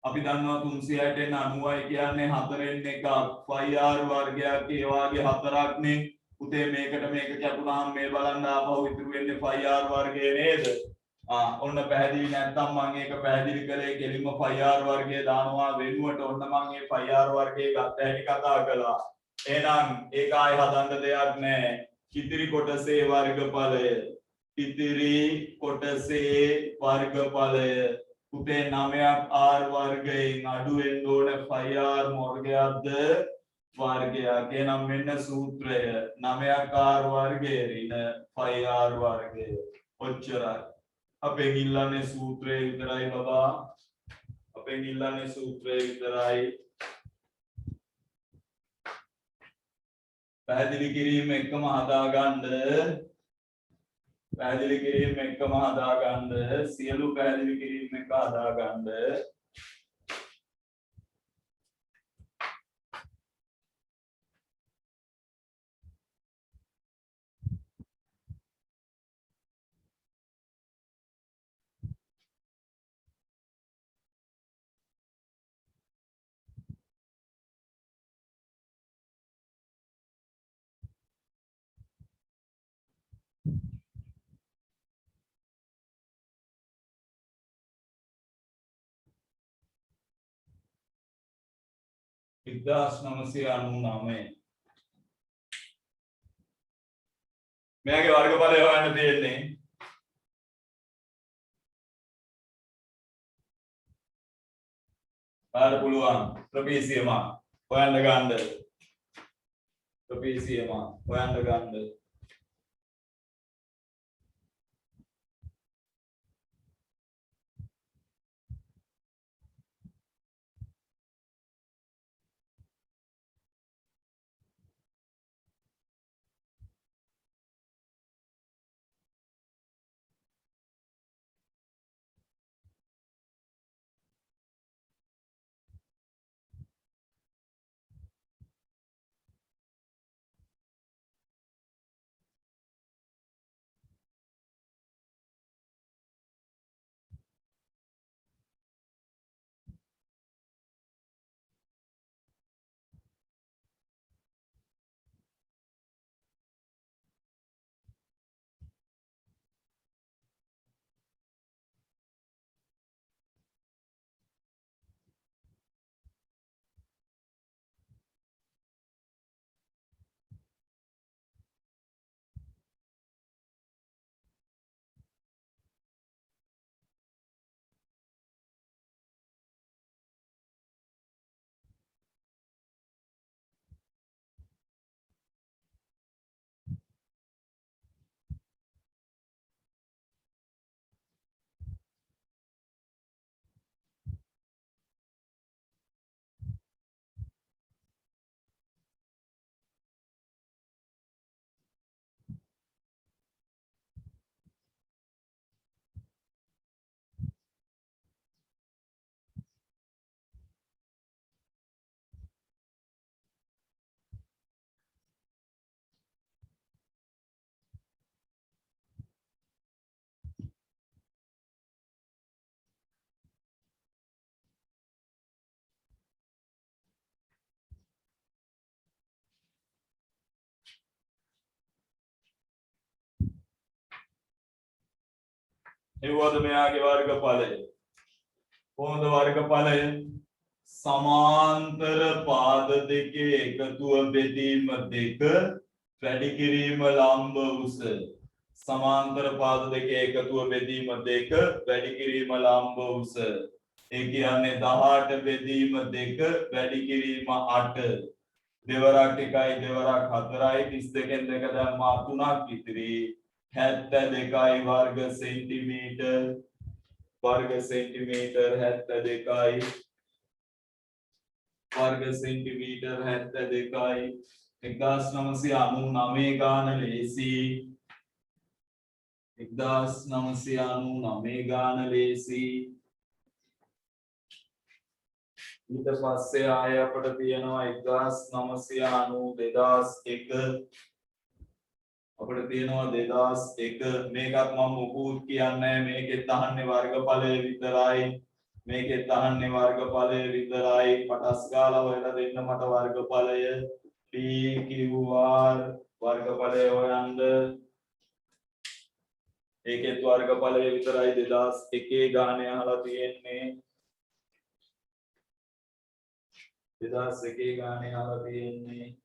S1: අපි දන්නවා 360 90යි කියන්නේ 4න් එකක් phi r වර්ගයක් ඒ වාගේ 4ක්නේ පුතේ මේකට මේක කැපුණාම මේ බලන්න ආපහු ඉතුරු වෙන්නේ phi r වර්ගය නේද ඔන්න පැහැදිලි නැත්නම් මම ඒක පැහැදිලි කළේ කෙලින්ම phi r වර්ගය දානවා වෙනුවට ඔන්න මම මේ phi r වර්ගය ගත්ත හැටි කතා කළා එහෙනම් ඒක ආයෙ හදන්න දෙයක් නැහැ ඉතිරි කොටසේ වර්ගඵලය පුතේ 9ක් r වර්ගයෙන් අඩු වෙන්න ඕන phi r වර්ගයක්ද වර්ගයක් එහෙනම් මෙන්න සූත්‍රය 9ක් r වර්ගය ඍණ phi r වර්ගය ඔච්චරයි අපෙන් ඉල්ලන්නේ සූත්‍රය විතරයි බබා අපෙන් ඉල්ලන්නේ සූත්‍රය විතරයි පැහැදිලි කිරීම එකම හදා ගන්න. පැහැදිලි කිරීම එකම හදා ගන්න. සියලු පැහැදිලි කිරීම එක හදා ගන්න. ඉක්දාස් 999 මෙයාගේ වර්ගඵලය හොයන්න තියෙන්නේ. කාට පුළුවන් ත්‍රිපිසියම හොයන්න ගන්න. ත්‍රිපිසියම හොයන්න ගන්න. එවද මෙයාගේ වර්ගඵලය. කොහොමද වර්ගඵලය? සමාන්තර පාද දෙකේ එකතුව බෙදීම 2 වැඩි කිරීම ලම්බ උස. සමාන්තර පාද දෙකේ එකතුව බෙදීම 2 වැඩි කිරීම ලම්බ උස. ඒ කියන්නේ 18 බෙදීම 2 වැඩි කිරීම 8. දෙවරක් 1යි දෙවරක් 4යි 32න් 2 දැම්මා 3ක් ඉතිරි. 72යි වර්ග සෙන්ටිමීටර්. वर्ग सेंटीमीटर 72යි वर्ग सेंटीमीटर 72යි 1999 ගාන ලේසි. 1999 ගාන ලේසි. ඊට පස්සේ ආය අපිට තියෙනවා 1990 2001 අපිට තියෙනවා 2001 මේකත් මම මොකුත් කියන්නේ මේකෙත් අහන්නේ වර්ගඵලය විතරයි. මේකෙත් අහන්නේ වර්ගඵලය විතරයි. පටස් ගාලා හොයලා දෙන්න මට වර්ගඵලය PQR වර්ගඵලය හොයන්න. ඒකෙත් වර්ගඵලය විතරයි 2001 ගානේ අහලා තියෙන්නේ. 2001 ගානේ අහලා තියෙන්නේ.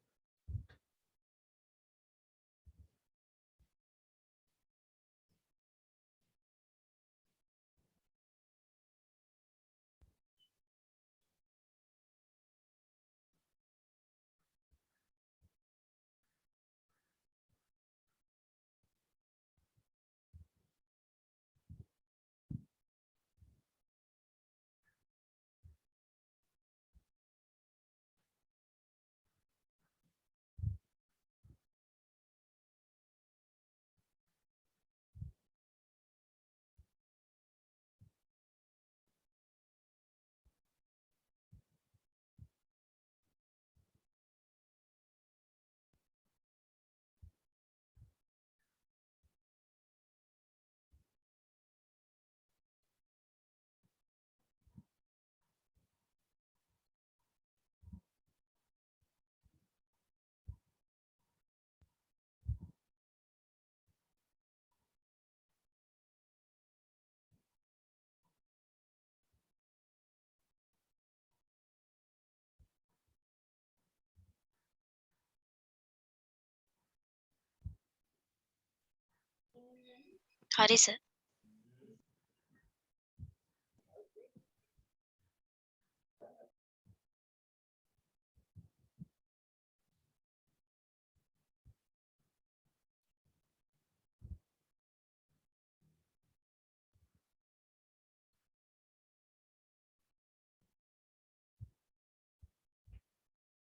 S2: හරි සර්.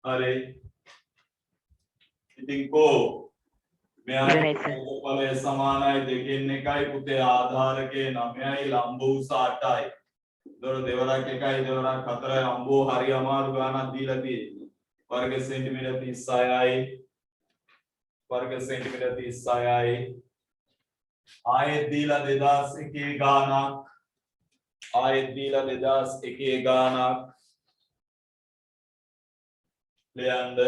S1: හරි. ඉතින් කෝ මෙයාගේ
S3: ඉවරයි සර්.
S1: ඵලය සමානයි දෙකෙන් එකයි පුතේ ආධාරකයේ 9යි ලම්බ උස 8යි. ඒතකොට දෙවරක් 1යි දෙවරක් 4යි අම්බෝ හරි අමාරු ගානක් දීලා තියෙන්නේ. වර්ග සෙන්ටිමීටර් 36යි වර්ග සෙන්ටිමීටර් 36යි ආයෙත් දීලා 2001 ගානක් ආයෙත් දීලා 2001 ගානක් ලියන්න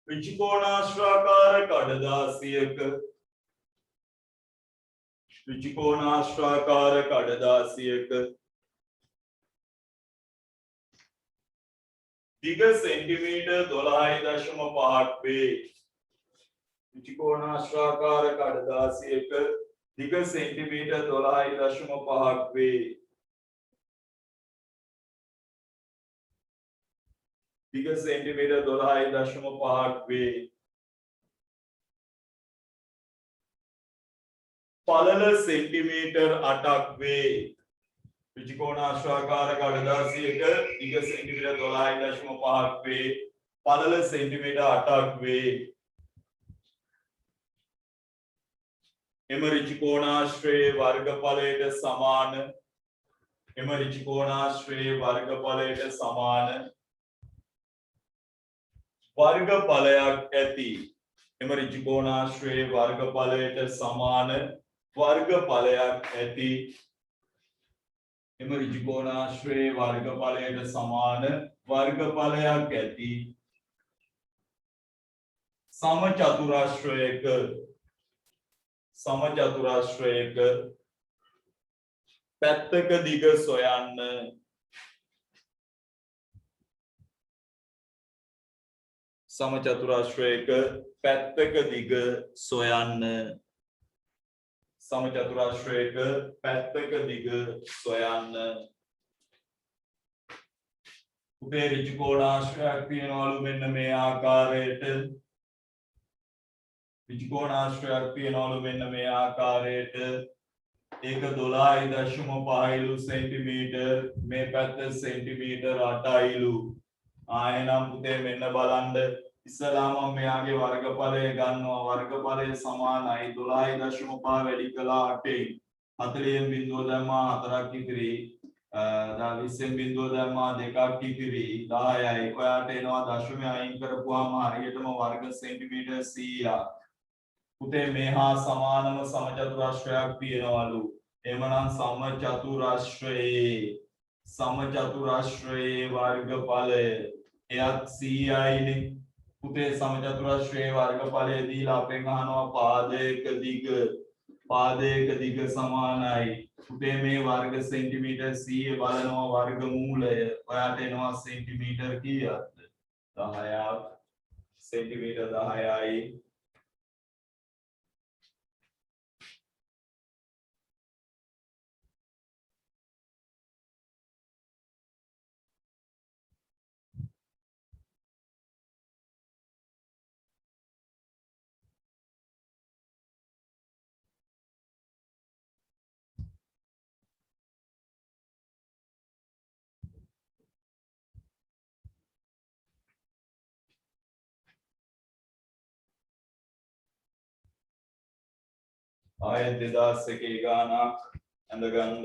S1: විචිකෝණාශ්‍රාකාර කඩදාසියක විචිකෝණාශ්‍රාකාර කඩදාසියක දිග සෙන්ටිමීටර් 12.5ක් වේ. විචිකෝණාශ්‍රාකාර කඩදාසියක දිග සෙන්ටිමීටර් 12.5ක් වේ. දිග සෙන්ටිමීටර් 12.5ක් වේ. පළල සෙන්ටිමීටර් 8ක් වේ. විචිකෝණාශ්‍රාකාර කඩදාසියක දිග සෙන්ටිමීටර් 12.5ක් වේ. පළල සෙන්ටිමීටර් 8ක් වේ. එම ඍජුකෝණාශ්‍රයේ වර්ගඵලයට සමාන එම ඍජුකෝණාශ්‍රයේ වර්ගඵලයට සමාන වර්ගඵලයක් ඇති එම ඍජුකෝණාශ්‍රයේ වර්ගඵලයට සමාන වර්ගඵලයක් ඇති එම ඍජුකෝණාශ්‍රයේ වර්ගඵලයට සමාන වර්ගඵලයක් ඇති සමචතුරාශ්‍රයක පැත්තක දිග සොයන්න සමචතුරාශ්‍රයක පැත්තක දිග සොයන්න සමචතුරාශ්‍රයක පැත්තක දිග සොයන්න උපේ ඍජුකෝණාශ්‍රයක් තියනවලු මෙන්න මේ ආකාරයට ඍජුකෝණාශ්‍රයක් තියනවලු මෙන්න මේ ආකාරයට ඒක 12.5 සෙන්ටිමීටර් මේ පැත්ත සෙන්ටිමීටර් 8යිලු ආයෙනම් පුතේ මෙන්න බලන්න ඉස්සලාම මම මෙයාගේ වර්ගඵලය ගන්නවා වර්ගඵලය සමානයි 12.5 වැඩි කළා 8යි 40න් බිඳුව දැම්මා 4ක් ඉතිරි 20න් බිඳුව දැම්මා 2ක් ඉතිරි 10යි ඔයාට එනවා දශමය අයින් කරපුවාම හරියටම වර්ග සෙන්ටිමීටර් 100ක් පුතේ මේ හා සමානම සමචතුරාශ්‍රයක් තියෙනවලු එමනම් සමචතුරාශ්‍රයේ වර්ගඵලය එයත් 100යිනේ පුතේ සමචතුරාශ්‍රයේ වර්ගඵලය දීලා අපෙන් අහනවා පාදයක දිග සමානයි පුතේ මේ වර්ග සෙන්ටිමීටර් 100 බලනවා වර්ගමූලය ඔයාට එනවා සෙන්ටිමීටර් කීයක්ද 10ක් සෙන්ටිමීටර් 10යි ආයෙත් 2001 ගානක් ඇඳගන්න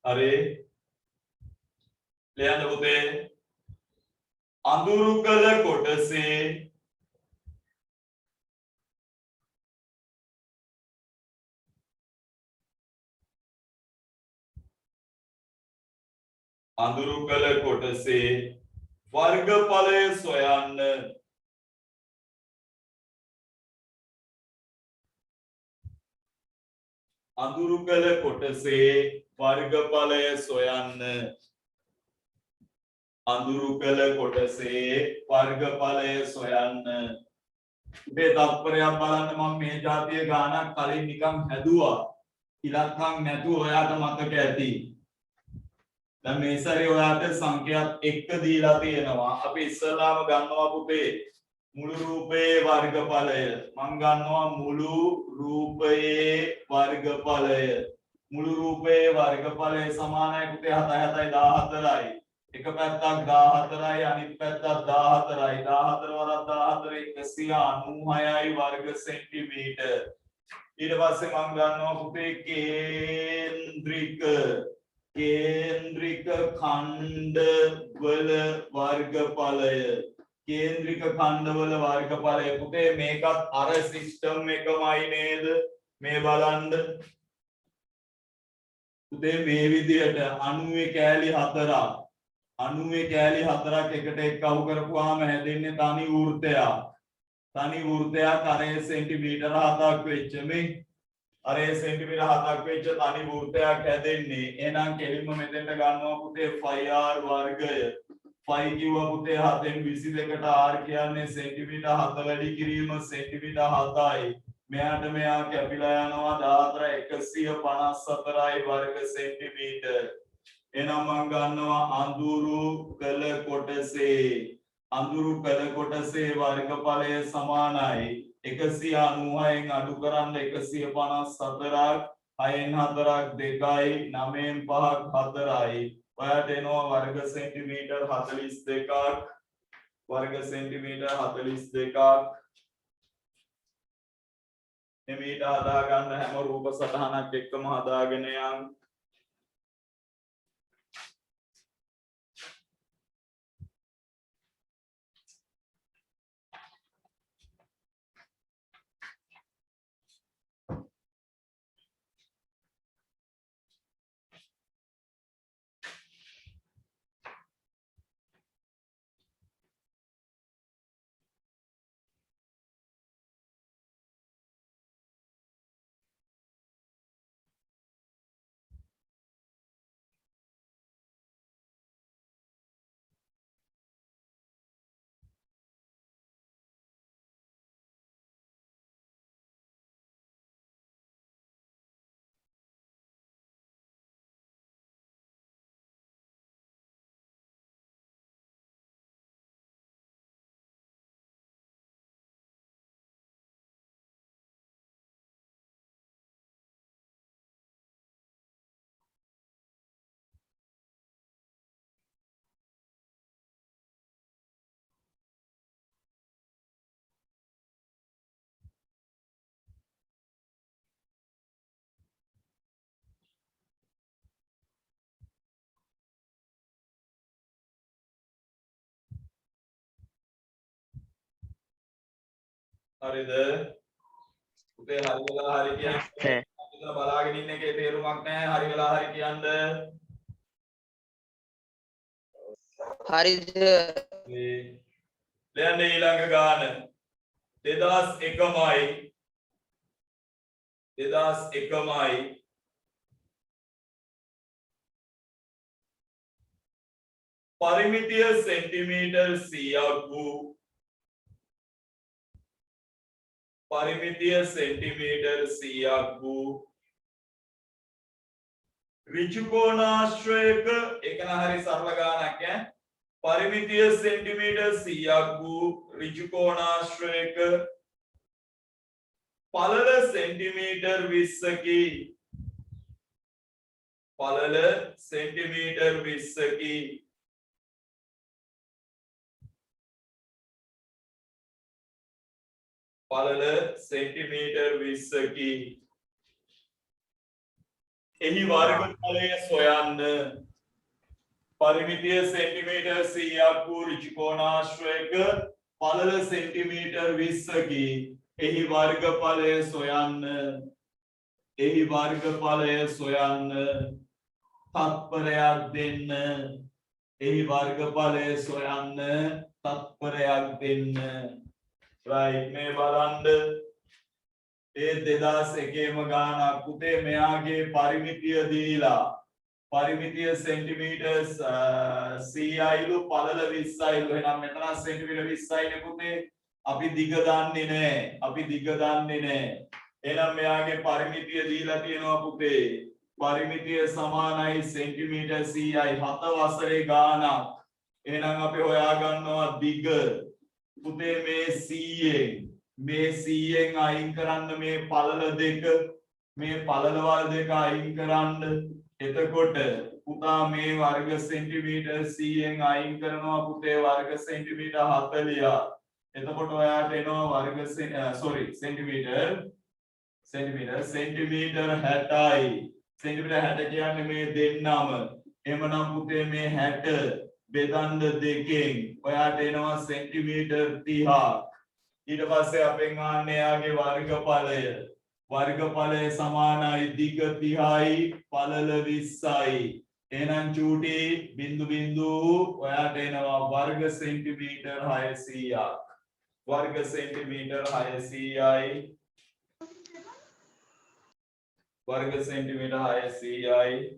S1: अरे ලියන්න පුතේ අඳුරු කළ කොටසේ අඳුරු කළ කොටසේ වර්ගඵලය සොයන්න අඳුරු කළ කොටසේ වර්ගඵලය සොයන්න අඳුරු කළ කොටසේ වර්ගඵලය සොයන්න මේ තත්පරයක් බලන්න මම මේ જાතිය ගානක් කලින් නිකන් හැදුවා ඉලක්කම් නැතුව ඔයාට මතක ඇති දැන් මේ සැරේ ඔයාට සංඛ්‍යාත් එක්ක දීලා තියෙනවා අපි ඉස්සලාම ගන්නවා පුතේ මුළු රූපයේ වර්ගඵලය මම ගන්නවා මුළු රූපයේ වර්ගඵලය මුළු රූපයේ වර්ගඵලය සමානයි පුතේ 7 7යි 14යි එක පැත්තක් 14යි අනිත් පැත්තක් 14යි 14 වරක් 14 196යි වර්ග සෙන්ටිමීටර් ඊට පස්සේ මම ගන්නවා පුතේ කේන්ද්‍රික खंड वल वर्गඵලය කේන්ද්‍රික ඛණ්ඩවල වර්ගඵලය පුතේ මේකත් අර සිස්ටම් එකමයි නේද මේ බලන්න පුතේ මේ විදිහට 90 කෑලි 4ක් 90 කෑලි 4ක් එකට එක්කව කරපුවාම හැදෙන්නේ තනි වෘත්තයක් අරේ සෙන්ටිමීටර 7ක් වෙච්ච මේ අරේ සෙන්ටිමීටර 7ක් වෙච්ච තනි වෘත්තයක් හැදෙන්නේ එහෙනම් කෙලින්ම මෙතෙන්ට ගන්නවා පුතේ 5r වර්ගය 5 කිව්වා පුතේ 7න් 22ට r කියන්නේ සෙන්ටිමීටර 7 වැඩි කිරීම සෙන්ටිමීටර 7යි මෙයාට මෙයා කැපිලා යනවා 14154යි වර්ග සෙන්ටිමීටර එහෙනම් මම ගන්නවා අඳුරු කළ කොටසේ වර්ගඵලය සමානයි 196න් අඩු කරන්න 154ක් 6න් 4ක් 2යි 9න් 5ක් 4යි ඔයාට එනවා වර්ග සෙන්ටිමීටර් 42ක් එමෙට හදා ගන්න හැම රූප සටහනක් එක්කම හදාගෙන යන්න හරිද පුතේ හරි වෙලා හරි කියන්නේ අපිට බලාගෙන ඉන්න එකේ තේරුමක් නැහැ හරි වෙලා හරි කියන්න
S3: හරිද
S1: දැන් ඊළඟ ගාන 2001යි පරිමිතිය සෙන්ටිමීටර් 100ක් වූ परिमितीय सेंटीमीटर 100ක් වූ ඍජු කෝණාශ්‍රයක ඒක නම් හරි සරල ගානක් ඈ परिमितीय सेंटीमीटर 100ක් වූ ඍජු කෝණාශ්‍රයක පළල සෙන්ටිමීටර් 20කි පළල සෙන්ටිමීටර් 20කි පළල සෙන්ටිමීටර් 20කි එහි වර්ගඵලය සොයන්න. පරිමිතිය සෙන්ටිමීටර් 100ක් වූ ඍජුකෝණාශ්‍රයක පළල සෙන්ටිමීටර් 20කි. එහි වර්ගඵලය සොයන්න. එහි වර්ගඵලය සොයන්න. තත්පරයක් දෙන්න. එහි වර්ගඵලය සොයන්න. තත්පරයක් දෙන්න. right මේ බලන්න. ඒ 2001ේම ගානක් පුතේ මෙයාගේ පරිමිතිය දීලා පරිමිතිය සෙන්ටිමීටර් 100යිලු පළල 20යිලු එහෙනම් මෙතන සෙන්ටිමීටර් 20යිනේ පුතේ අපි දිග දන්නේ නැහැ එහෙනම් මෙයාගේ පරිමිතිය දීලා තියෙනවා පුතේ පරිමිතිය සමානයි සෙන්ටිමීටර් 100යි 7 වසරේ ගානක් එහෙනම් අපි හොයා ගන්නවා දිග පුතේ මේ 100ෙන් අයින් කරන්න මේ පළල දෙක මේ පළලවල් දෙක අයින් කරන්න එතකොට පුතා මේ වර්ග සෙන්ටිමීටර් 100ෙන් අයින් කරනවා පුතේ වර්ග සෙන්ටිමීටර් 40ක් එතකොට ඔයාට එනවා වර්ග සෙන්ටිමීටර් 60යි සෙන්ටිමීටර් 60 කියන්නේ මේ දෙන්නම එහෙමනම් පුතේ මේ 60 බෙදන්න දෙකෙන් ඔයාට එනවා සෙන්ටිමීටර් 30ක් ඊට පස්සේ අපෙන් ආන්නේ යාගේ වර්ගඵලය සමානයි දිග 30යි පළල 20යි එහෙනම් චූටි බිංදු ඔයාට එනවා වර්ග සෙන්ටිමීටර් 600ක් වර්ග සෙන්ටිමීටර් 600යි वर्ग सेंटीमीटर है CI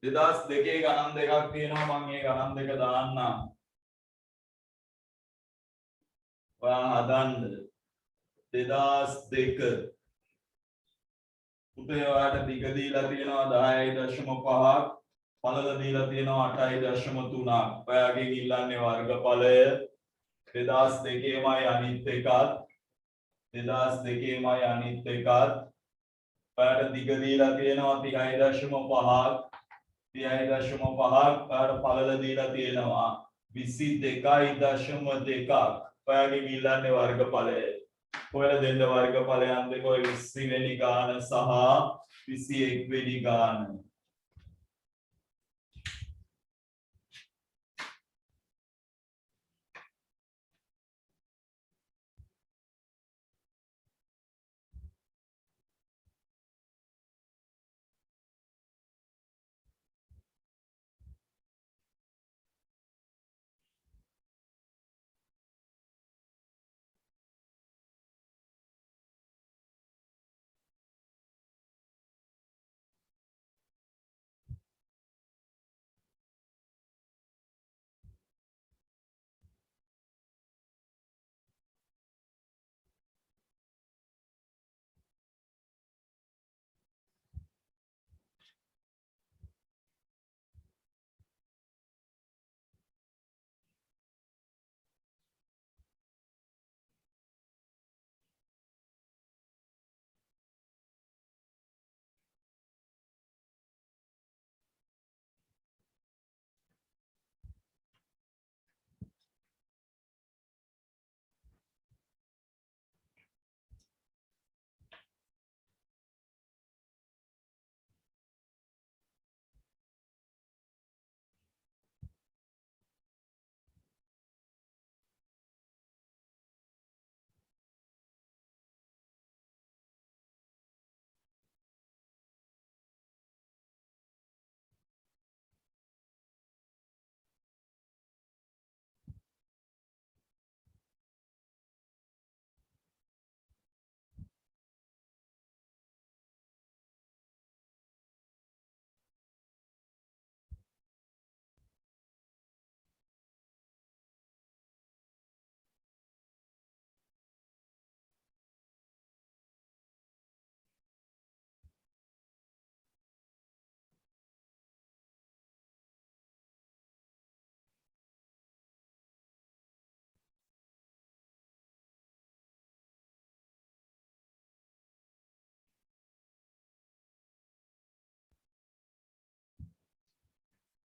S1: දෙදස් දෙකේ ගණන් දෙකක් තියෙනවා මම මේ ගණන් දෙක දාන්නම් ඔයා හදන්න 2002 පුතේ ඔයාට දිග දීලා තියෙනවා 10.5ක් පළල දීලා තියෙනවා 8.3ක් ඔයාගෙන් ඉල්ලන්නේ වර්ගඵලය 2002මයි අනිත් එකත් 2002මයි අනිත් එකත් ඔයාට දිග දීලා තියෙනවා 30.5ක් ඔයාට පළල දීලා තියෙනවා 22.2ක් ඔයාගේ ඉල්ලන්නේ වර්ගඵලය ඔයාලා දෙන්න වර්ගඵලයන් දෙක ඔය 20 වෙනි ගාන සහ 21 වෙනි ගාන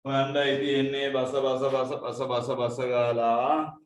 S1: හොයන්නයි තියෙන්නේ බස බස බස බස බස බස ගාලා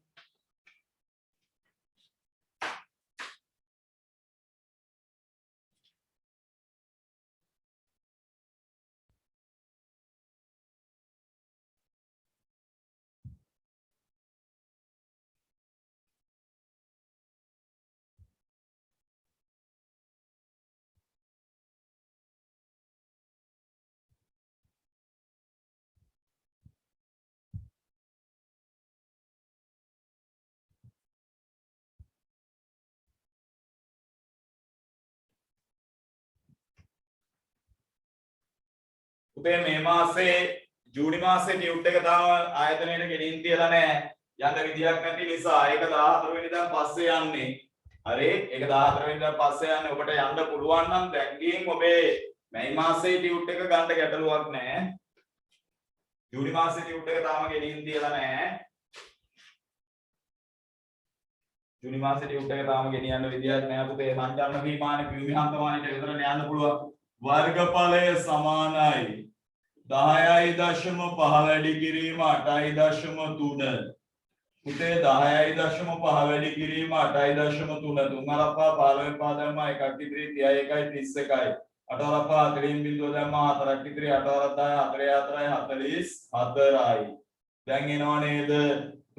S1: පුතේ මේ මාසේ ජූනි මාසේ ටියුට් එක තාම ආයතනයේ ගෙනින් තියලා නැහැ. යන්න විදියක් නැති නිසා ඒක 14 වෙනිදාන් පස්සේ යන්නේ. හරි ඒක 14 වෙනිදාන් පස්සේ යන්නේ. ඔබට යන්න පුළුවන් නම් දැන් ගිහින් ඔබේ මේ මාසේ ටියුට් එක ගන්න ගැටලුවක් නැහැ. ජූනි මාසේ ටියුට් එක තාම ගෙනින් තියලා නැහැ. ජූනි මාසේ ටියුට් එක තාම ගෙනියන්න විදියක් නැහැ පුතේ. සංජානන විමානේ විවිධාන්තමානීට විතරනේ යන්න පුළුවන්. वर्गඵලය සමානයි 10.5 වැඩි කිරීම 8.3 පුතේ 10.5 වැඩි කිරීම 8.3 3 අරපා 15 පාදම එකක් ඉදිරි 31යි 31යි 8 අරපා 4 බිංදුව දැම්ම 4ක් ඉදිරි 8 10 4 44යි දැන් එනවා නේද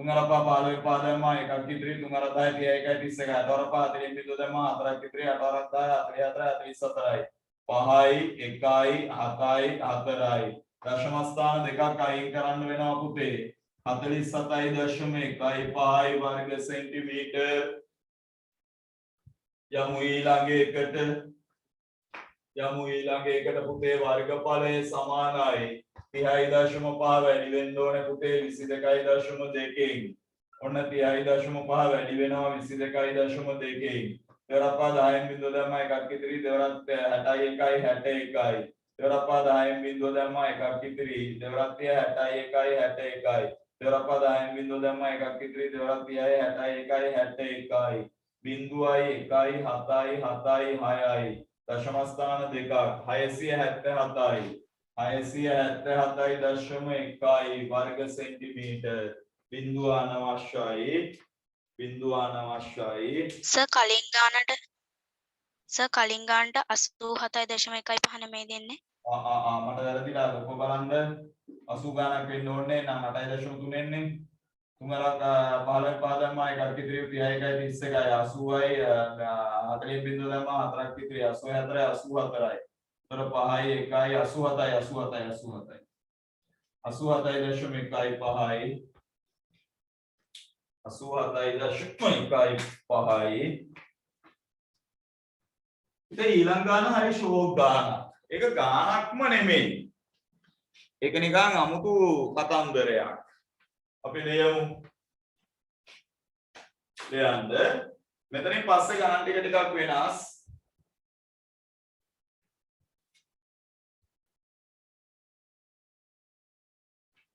S1: 3 අරපා 15 පාදම එකක් ඉදිරි 3 10 31යි 31යි 8 අරපා 4 බිංදුව දැම්ම 4ක් ඉදිරි 8 10 44 44යි 5යි 1යි 7යි 4යි දශම ස්ථාන දෙකක් අයින් කරන්න වෙනවා පුතේ 47.15 වර්ග සෙන්ටිමීටර් යමු ඊළඟ එකට පුතේ වර්ගඵලය සමානයි 30.5 වැඩි වෙන්න ඕනේ පුතේ 22.2කින් ඔන්න 30.5 වැඩි වෙනවා 22.2කින් දෙවරපා 10න් බිංදුව දැම්මා එකක් ඉතිරි දෙවරත් 61යි 61යි දෙවරපා 10න් බිංදුව දැම්මා එකක් ඉතිරි දෙවරත් 61යි 61යි දෙවරපා 10න් බිංදුව දැම්මා එකක් ඉතිරි දෙවරත් 61යි 61යි බිංදුවයි 1යි 7යි 7යි 6යි දශම ස්ථාන දෙකක් 677යි 677.1යි වර්ග සෙන්ටිමීටර් බිංදුව අනවශ්‍යයි
S2: සර් කලින් ගානට 87.1 මේ දෙන්නේ
S1: මට වැරදිලා ඔක බලන්න 80 ගානක් වෙන්න ඕනේ නම් 8.3 එන්නේ තුනක් 15 පාදම්ම එකක් ඉතිරි 31යි 31යි 80යි 40 බිංදුව දැම්ම 4ක් ඉතිරි 84යි 84යි උතර 5යි 1යි 87යි 87යි 87.1යි 5යි 87.1යි 5යි ඉතින් ඊළඟ ගාන හරි ෂෝක් ගාන. ඒක ගානක්ම නෙමෙයි. ඒක නිකන් අමුතු කතන්දරයක්. අපි ලියමු. ලියන්න. මෙතනින් පස්සේ ගණන් ටික ටිකක් වෙනස්.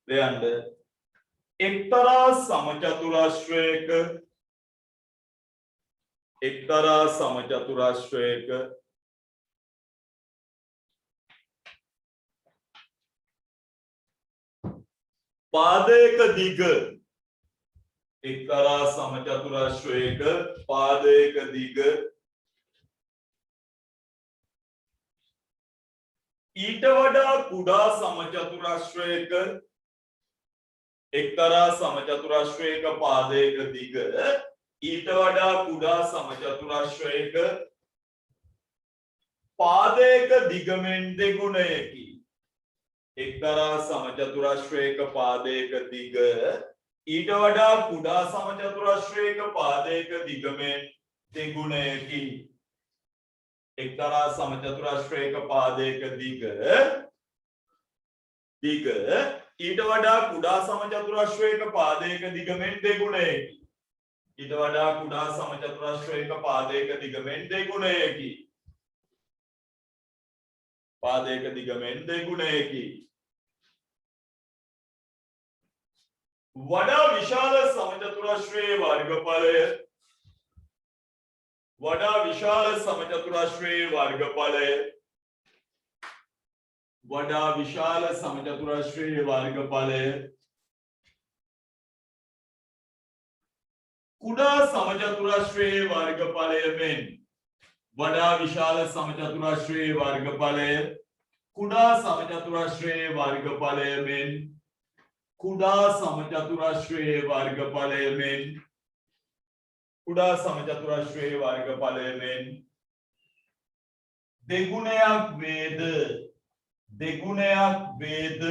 S1: ලියන්න. එක්තරා සමචතුරස්‍රයක පාදයක දිග එක්තරා සමචතුරස්‍රයක පාදයක දිග ඊට වඩා කුඩා සමචතුරස්‍රයක එක්තරා සමචතුරස්‍රයක පාදයක දිග ඊට වඩා කුඩා සමචතුරස්‍රයක පාදයක දිගමෙන් දෙගුණයකි. එක්තරා සමචතුරස්‍රයක පාදයක දිග ඊට වඩා කුඩා සමචතුරස්‍රයක පාදයක දිගමෙන් දෙගුණයකි. එක්තරා සමචතුරස්‍රයක පාදයක දිග ඊට වඩා කුඩා සමචතුරස්‍රයක පාදයක දිගමෙන් දෙගුණයකි. ඊට වඩා කුඩා සමචතුරස්‍රයක පාදයක දිගමෙන් දෙගුණයකි. පාදයක දිගමෙන් දෙගුණයකි. වඩා විශාල සමචතුරස්‍රයේ වර්ගඵලය वडा विशाल समचतुरस्रයේ वर्गඵලය කුඩා समचतुरस्रයේ वर्गඵලය මෙන් वडा विशाल समचतुरस्रයේ वर्गඵලය කුඩා समचतुरस्रයේ वर्गඵලය මෙන් කුඩා समचतुरस्रයේ वर्गඵලය මෙන් කුඩා समचतुरस्रයේ वर्गඵලය මෙන් දෙගුණයක් වේද දෙගුණයක් වේද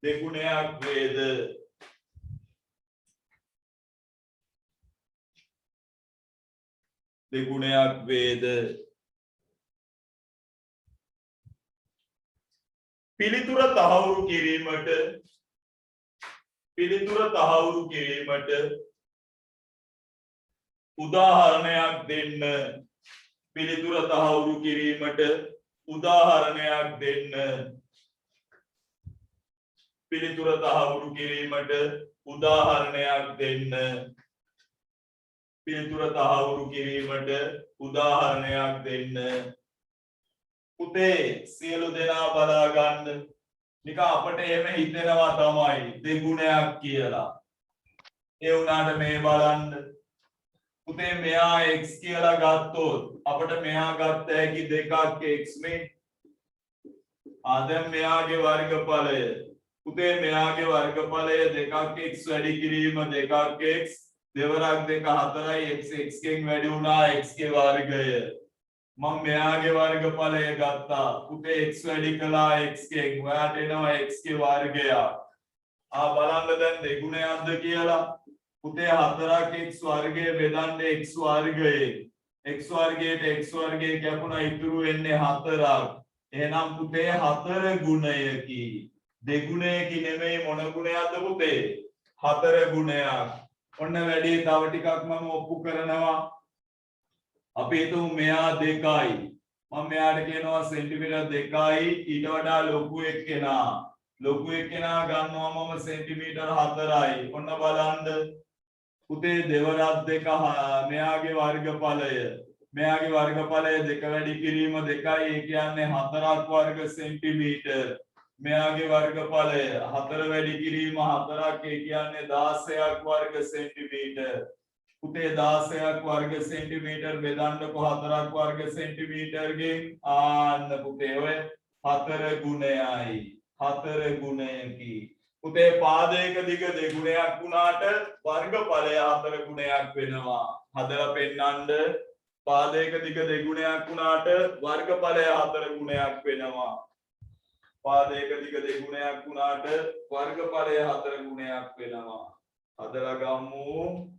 S1: දෙගුණයක් වේද දෙගුණයක් වේද පිළිතුර තහවුරු කිරීමට උදාහරණයක් දෙන්න පිළිතුර තහවුරු කිරීමට උදාහරණයක් දෙන්න පිළිතුර තහවුරු කිරීමට උදාහරණයක් දෙන්න පිළිතුර තහවුරු කිරීමට උදාහරණයක් දෙන්න පුතේ සියලු දෙනා බලා ගන්න නිකන් අපිට එහෙම හිතෙනවා තමයි දෙගුණයක් කියලා ඒ වුණාට මේ බලන්න පුතේ මෙයා x කියලා ගත්තොත් අපිට මෙයා ගත්ත හැකි දෙකක් x මේ දැන් මෙයාගේ වර්ගඵලය පුතේ මෙයාගේ වර්ගඵලය දෙකක් x වැඩි කිරීම දෙකක් x දෙවරක් දෙක හතරයි x x ගෙන් වැඩි වුණා x ගේ වර්ගය මම මෙයාගේ වර්ගඵලය ගත්තා පුතේ x වැඩි කළා x ගෙන් ඔයාට එනවා x ගේ වර්ගය බලන්න දැන් දෙගුණයක්ද කියලා පුතේ 4ක් x වර්ගය බෙදන්න x වර්ගයෙන් x වර්ගයට x වර්ගය කැපුණා ඉතුරු වෙන්නේ 4ක් එහෙනම් පුතේ 4 ගුණයකි දෙගුණයකි නෙමෙයි මොන ගුණයක්ද පුතේ 4 ගුණයක් ඔන්න වැඩි තව ටිකක් මම ඔප්පු කරනවා අපි හිතමු මෙයා 2යි මම මෙයාට කියනවා සෙන්ටිමීටර් 2යි ඊට වඩා ලොකු එක්කෙනා ගන්නවා මම සෙන්ටිමීටර් 4යි ඔන්න බලන්න පුතේ දෙවරක් දෙක මෙයාගේ වර්ගඵලය 2 වැඩි කිරීම 2යි ඒ කියන්නේ 4ක් වර්ග සෙන්ටිමීටර් මෙයාගේ වර්ගඵලය 4 වැඩි කිරීම 4ක් ඒ කියන්නේ 16ක් වර්ග සෙන්ටිමීටර් පුතේ 16ක් වර්ග සෙන්ටිමීටර් බෙදන්නකො 4ක් වර්ග සෙන්ටිමීටර් ගෙන් ආන්න පුතේ ඔය 4 ගුණයකි පුතේ පාදයක දිග දෙගුණයක් වුණාට වර්ගඵලය 4 ගුණයක් වෙනවා හදලා පෙන්නන්න පාදයක දිග දෙගුණයක් වුණාට වර්ගඵලය 4 ගුණයක් වෙනවා පාදයක දිග දෙගුණයක් වුණාට වර්ගඵලය 4 ගුණයක් වෙනවා හදලා ගමු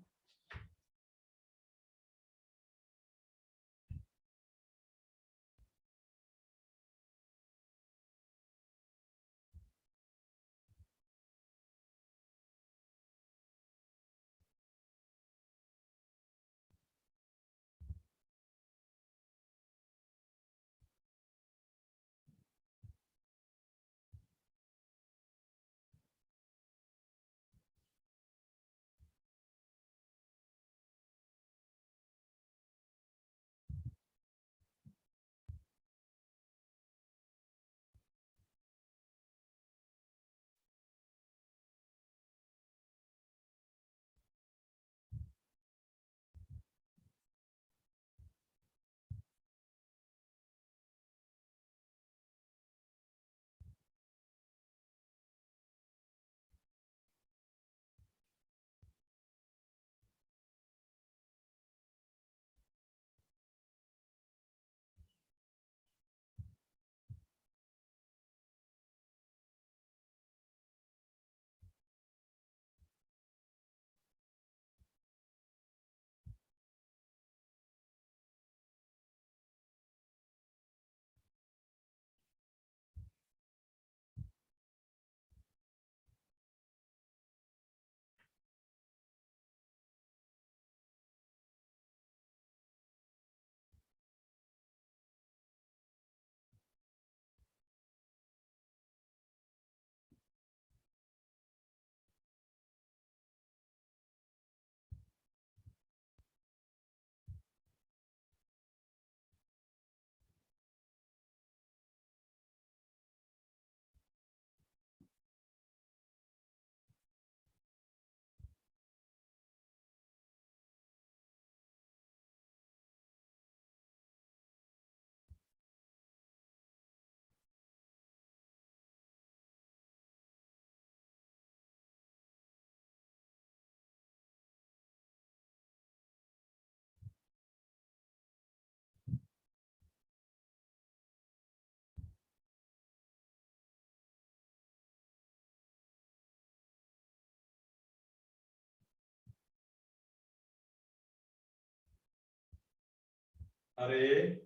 S1: හරි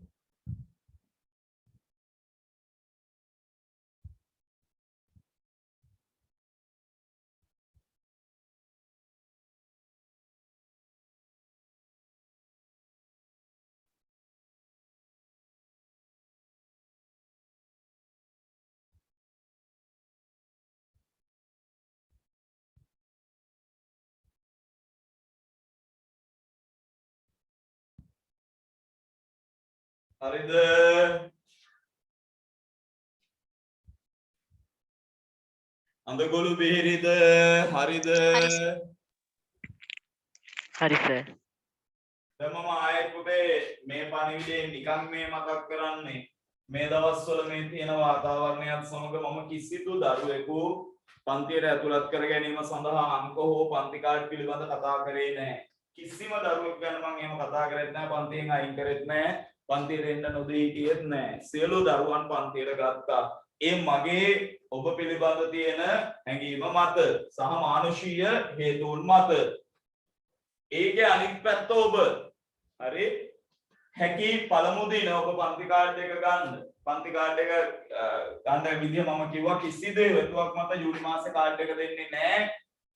S1: හරිද අඳගොළු බෙහෙරිද හරිද
S2: හරි
S3: හරි සර්.
S1: දැන් මම ආයෙත් පුතේ මේ පණිවිඩේ නිකන් මේ මතක් කරන්නේ මේ දවස්වල මේ තියෙන වාතාවරණයත් සමග මම කිසිදු දරුවෙකු පන්තියට ඇතුළත් කර ගැනීම සඳහා අංක හෝ පන්ති කාඩ් පිළිබඳ කතා කරේ නැහැ. කිසිම දරුවෙක් ගැන මම එහෙම කතා කරෙත් නැහැ. පන්තියෙන් අයින් කරෙත් නැහැ. පන්තියට එන්න නොදී හිටියෙත් නැහැ. සියලු දරුවන් පන්තියට ගත්තා. ඒ මගේ ඔබ පිළිබඳ තියෙන හැඟීම මත සහ මානුෂීය හේතුන් මත. ඒකේ අනිත් පැත්ත ඔබ හරි හැකි පළමු දින ඔබ පන්ති කාඩ් එක ගන්න. පන්ති කාඩ් එක ගන්න විදිය මම කිව්වා කිසිදු හේතුවක් මත ජූලි මාසේ කාඩ් එක දෙන්නේ නැහැ.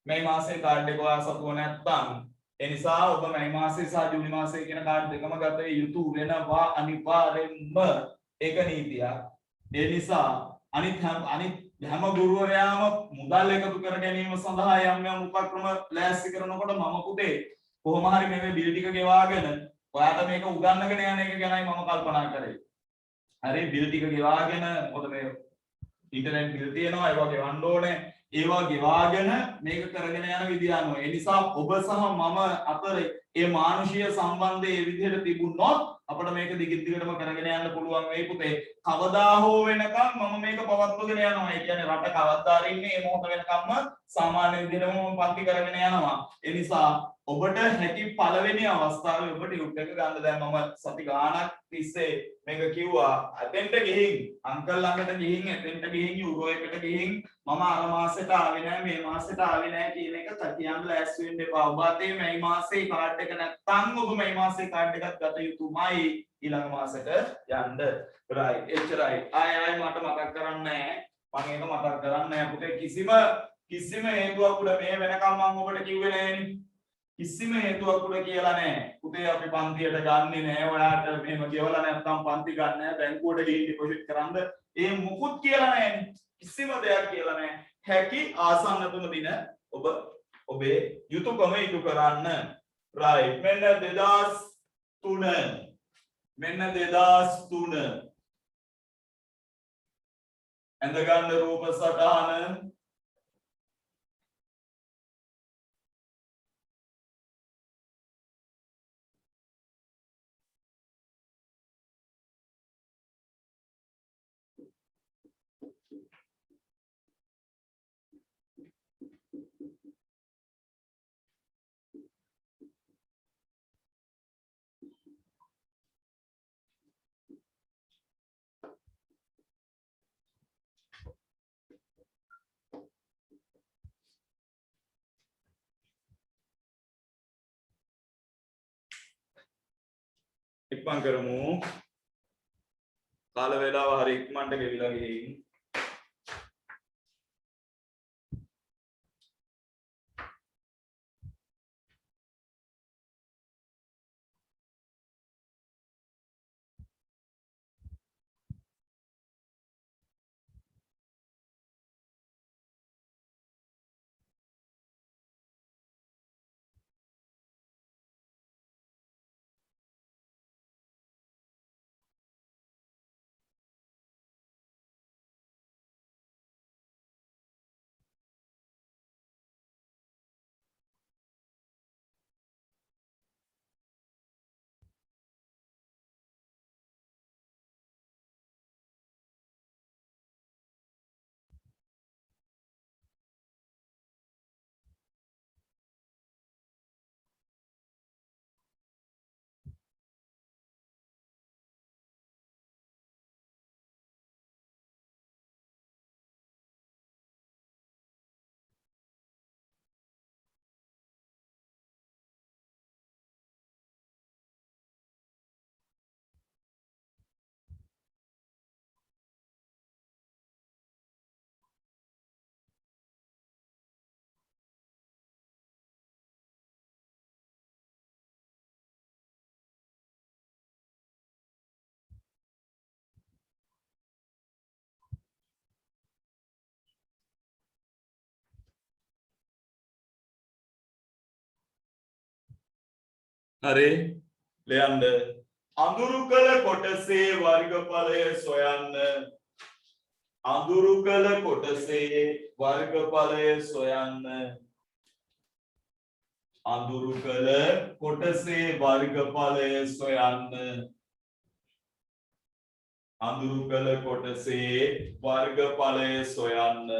S1: මේ මාසේ කාඩ් එක ඔයා සතුව නැත්තම්. ඒ නිසා ඔබ මේ මාසේ සහ ජූලි මාසේ කියන කාඩ් දෙකම ගත යුතු වෙනවා අනිවාර්යෙන්ම. ඒක නීතියක්. ඒ නිසා අනිත් හැම ගුරුවරයාම මුදල් එකතු කර ගැනීම සඳහා යම් උපක්‍රම ලෑස්ති කරනකොට මම පුතේ කොහොම හරි මේ බිල් ටික ගෙවාගෙන ඔයාට මේක උගන්වගෙන යන එක ගැනයි මම කල්පනා කරේ. හරි බිල් ටික ගෙවාගෙන මොකද මේ ඉන්ටර්නෙට් බිල් තියෙනවා ඒවා ගෙවන්න ඕනේ. ඒවා ගෙවාගෙන මේක කරගෙන යන විදිය අනුව. ඒ නිසා ඔබ සහ මම අතර මේ මානුෂීය සම්බන්ධය මේ විදිහට තිබුණොත් අපිට මේක දිගින් දිගටම කරගෙන යන්න පුළුවන් වෙයි පුතේ. කවදා හෝ වෙනකම් මම මේක පවත්වගෙන යනවා. ඒ කියන්නේ රට කවදා ඉන්නේ මේ මොහොත වෙනකම්ම සාමාන්‍ය විදිහටම මම පන්ති කරගෙන යනවා. ඒ නිසා ඔබට හැකි පළවෙනි අවස්ථාවේ ඔබ ටියුට් එක ගන්න. දැන් මම සති ගාණක් තිස්සේ මේක කිව්වා. අතෙන්ට ගිහින් අංකල් ළඟට ගිහින් එතෙන්ට ගිහින් යුරෝ එකට ගිහින් මම අර මාසෙට ආවේ නැහැ මේ මාසෙට ආවේ නැහැ කියන එක කියන්න ලෑස්ති වෙන්න එපා. ඔබ අතේ මේ මාසේ කාඩ් එක නැත්නම් ඔබ මේ මාසේ කාඩ් එකක් ගත යුතුමයි ඊළඟ මාසෙට යන්න. right එච්චරයි. ආයෙ මට මතක් කරන්නේ නැහැ. මම ඒක මතක් කරන්නේ නැහැ පුතේ. කිසිම හේතුවක් උඩ මේ වෙනකම් මම ඔබට කිව්වේ නැහෙනි. කිසිම හේතුවක් උඩ කියලා නැහැ. පුතේ අපි පන්තියට ගන්නෙ නැහැ. ඔයාට මෙහෙම ගෙවලා නැත්නම් පන්ති ගන්න නැහැ. බැංකුවට ගිහින් ඩිපොසිට් කරන්න. ඒ මුකුත් කියලා නැහැ. කිසිම දෙයක් කියලා නැහැ. හැකි ආසන්නතම දින ඔබ ඔබේ යුතුයකම ඉටු කරන්න. right මෙන්න 2003 මෙන්න 2003 ඇඳ ගන්න රූප සටහන ඉක්මන් කරමු. කාල වේලාව හරි ඉක්මනට ගෙවිලා ගිහින් හරි ලියන්න අඳුරු කළ කොටසේ වර්ගඵලය සොයන්න අඳුරු කළ කොටසේ වර්ගඵලය සොයන්න අඳුරු කළ කොටසේ වර්ගඵලය සොයන්න අඳුරු කළ කොටසේ වර්ගඵලය සොයන්න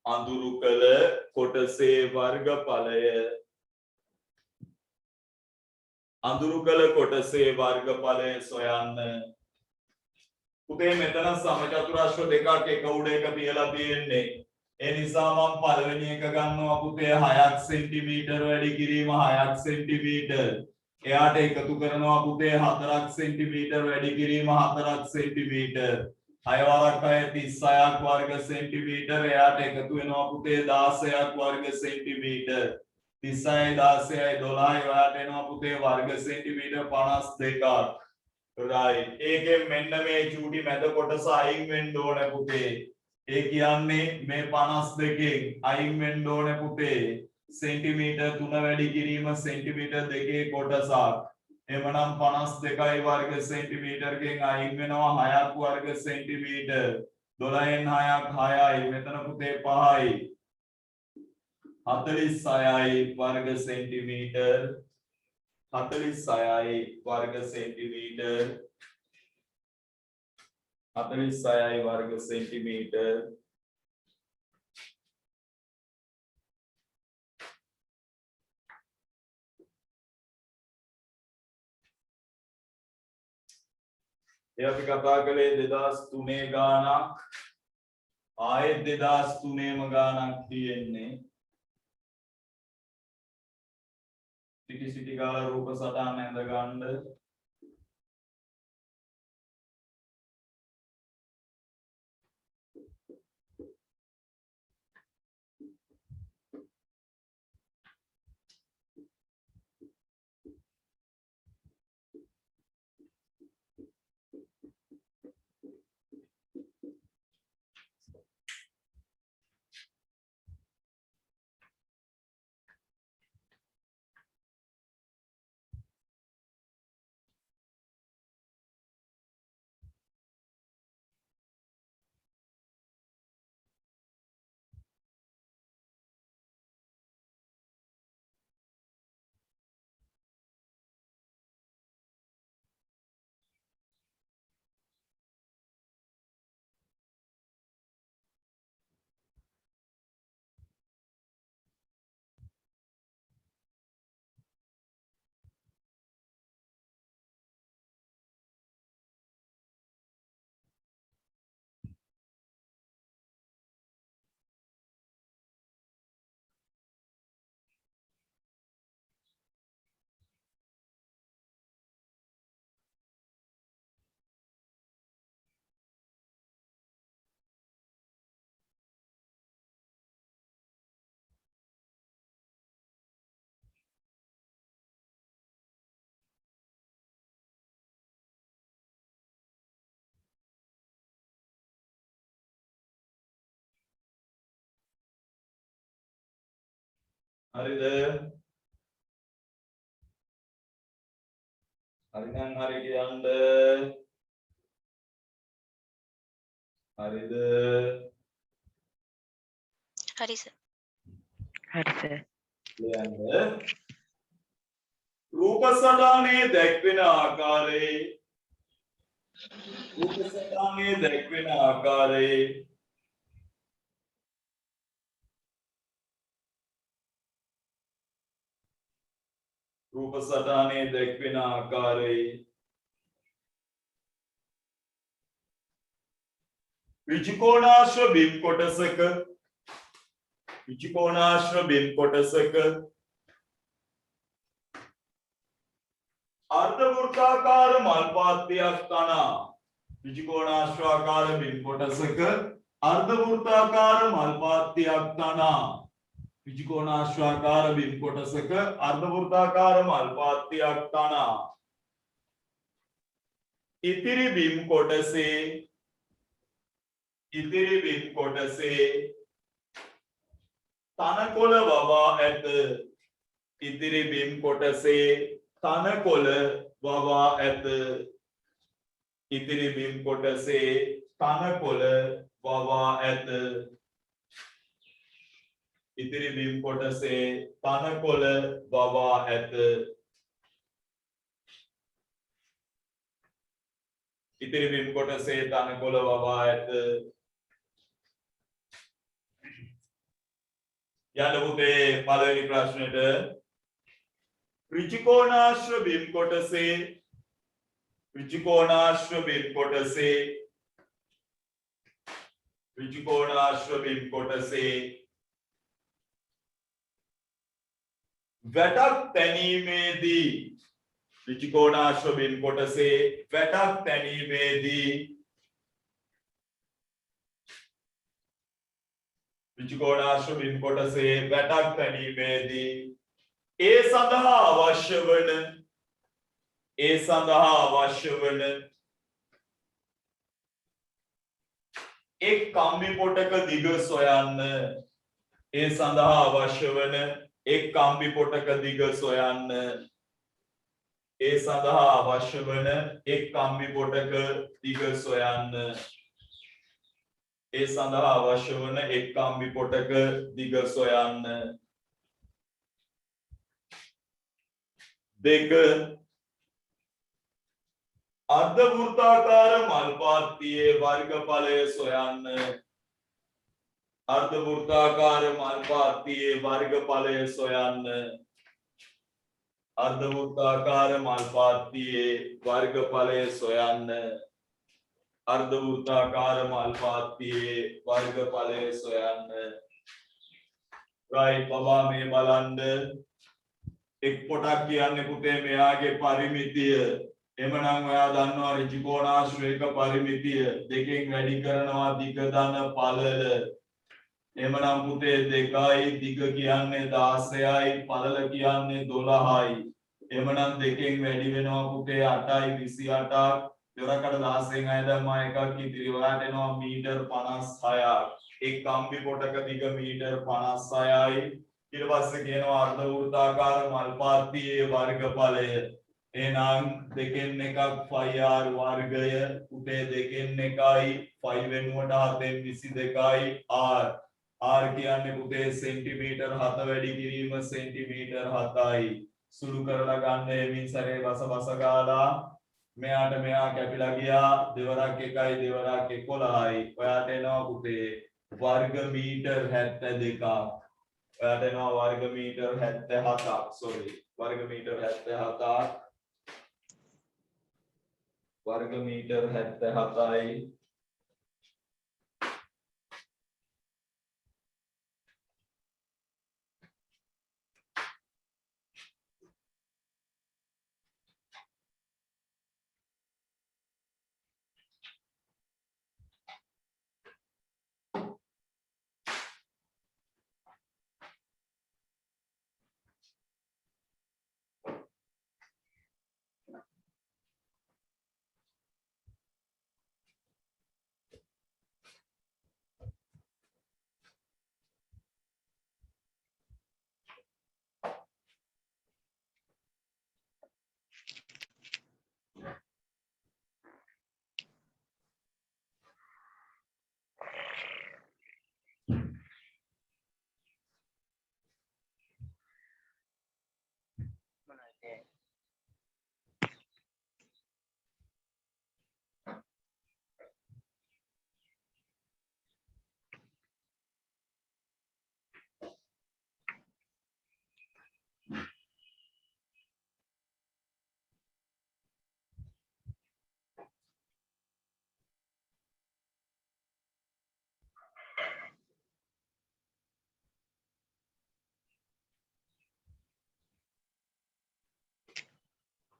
S1: අඳුරු කළ කොටසේ වර්ගඵලය අඳුරු කළ කොටසේ වර්ගඵලය සොයන්න පුතේ මෙතන සමචතුරාශ්‍ර දෙකක් එක උඩ එක තියලා තියෙන්නේ ඒ නිසා මම පළවෙනි එක ගන්නවා පුතේ 6ක් සෙන්ටිමීටර වැඩි කිරීම 6ක් සෙන්ටිමීටර එයාට එකතු කරනවා පුතේ 4ක් සෙන්ටිමීටර වැඩි කිරීම 4ක් සෙන්ටිමීටර 6 වරක් 6 36ක් වර්ග සෙන්ටිමීටර එයාට එකතු වෙනවා පුතේ 16ක් වර්ග සෙන්ටිමීටර 36 16 12 එයාට එනවා පුතේ වර්ග සෙන්ටිමීටර 52ක් right ඒකෙන් මෙන්න මේ චූටි මැද කොටස අයින් වෙන්න ඕනේ පුතේ ඒ කියන්නේ මේ 52කින් අයින් වෙන්න ඕනේ පුතේ සෙන්ටිමීටර 3 වැඩි කිරීම සෙන්ටිමීටර 2 කොටසක් එමනම් 52යි වර්ග සෙන්ටිමීටරකින් අයින් වෙනවා 6ක් වර්ග සෙන්ටිමීටර 12න් 6ක් 6යි මෙතන පුතේ 5යි 46යි වර්ග සෙන්ටිමීටර 46යි වර්ග සෙන්ටිමීටර 46යි වර්ග සෙන්ටිමීටර ඒ අපි කතා කළේ 2003 ගානක් ආයෙත් 2003ම ගානක් තියෙන්නේ සිටි ගාලා රූප සටහන ඇඳ ගන්න හරිද හරි නම් හරි කියන්න හරිද
S2: හරි සර්
S3: හරි සර්
S1: ලියන්න රූප සටහනේ දැක්වෙන ආකාරයේ රූප සටහනේ දැක්වෙන ආකාරයේ රූප සටහනේ දැක්වෙන ආකාරයේ විචිකෝණාශ්‍ර බිම් කොටසක අර්ධ වෘත්තාකාර මල් පාත්තියක් තනා විචිකෝණාශ්‍රාකාර බිම් කොටසක අර්ධ වෘත්තාකාර මල් පාත්තියක් තනා විචිකෝණාශ්‍රාකාර බිම් කොටසක අර්ධ වෘත්තාකාර මල් පාත්තියක් තනා ඉතිරි බිම් කොටසේ තනකොළ වවා ඇත ඉතිරි බිම් කොටසේ තනකොළ වවා ඇත. ඉතිරි බිම් කොටසේ තනකොළ වවා ඇත. ඉතිරි බිම් කොටසේ තනකොළ වවා ඇත. ඉතිරි බිම් කොටසේ තනකොළ වවා ඇත. යන්න පුතේ පළවෙනි ප්‍රශ්නෙට ත්‍රිකෝණාශ්‍ර බිම් කොටසේ ත්‍රිකෝණාශ්‍ර බිම් කොටසේ ත්‍රිකෝණාශ්‍ර බිම් කොටසේ වැටක් තැනීමේදී ත්‍රිකෝණාශ්‍ර බිම් කොටසේ වැටක් තැනීමේදී ත්‍රිකෝණාශ්‍ර බිම් කොටසේ වැටක් තැනීමේදී ඒ සඳහා අවශ්‍ය වන එක් කම්බි පොටක දිග සොයන්න. ඒ සඳහා අවශ්‍ය වන එක් කම්බි පොටක දිග සොයන්න. ඒ සඳහා අවශ්‍ය වන එක් කම්බි පොටක දිග සොයන්න. ඒ සඳහා අවශ්‍ය වන එක් කම්බි පොටක දිග සොයන්න. දෙක අර්ධ වෘත්තාකාර මල් පාත්තියේ වර්ගඵලය සොයන්න. අර්ධ වෘත්තාකාර මල් පාත්තියේ වර්ගඵලය සොයන්න. අර්ධ වෘත්තාකාර මල් පාත්තියේ වර්ගඵලය සොයන්න. අර්ධ වෘත්තාකාර මල් පාත්තියේ වර්ගඵලය සොයන්න. right බබා මේ බලන්න එක් පොටක් කියන්නේ පුතේ මෙයාගේ පරිමිතිය. එමනම් ඔයා දන්නවා ත්‍රිකෝණාශ්‍රයක පරිමිතිය දෙකෙන් වැඩි කරනවා දිග ධන පළල. එමනම් පුතේ 2යි දිග කියන්නේ 16යි පළල කියන්නේ 12යි. එමනම් දෙකෙන් වැඩි වෙනවා පුතේ 8යි 28ක්. දෙවරකට 16න් අය දැම්මා එකක් ඉතිරි ඔයාට එනවා මීටර් 56ක්. එක් කම්බි පොටක දිග මීටර් 56යි. ඊට පස්සේ කියනවා අර්ධ වෘත්තාකාර මල් පාත්තියේ වර්ගඵලය. එහෙනම් දෙකෙන් එකක් 5r වර්ගය. පුතේ දෙකෙන් එකයි 5 වෙනුවට 7න් 22යි r. r කියන්නේ පුතේ සෙන්ටිමීටර් 7 වැඩි කිරීම සෙන්ටිමීටර් 7යි. සුළු කරලා ගන්න එමින් සැරේ බස ගාලා මෙයාට මෙයා කැපිලා ගියා. දෙවරක් 1යි දෙවරක් 11යි. ඔයාට එනවා පුතේ වර්ග මීටර් 72ක්. ඔයාට එනවා වර්ග මීටර් 77ක්. sorry වර්ග මීටර් 77ක්. वर्ग मीटर 77යි.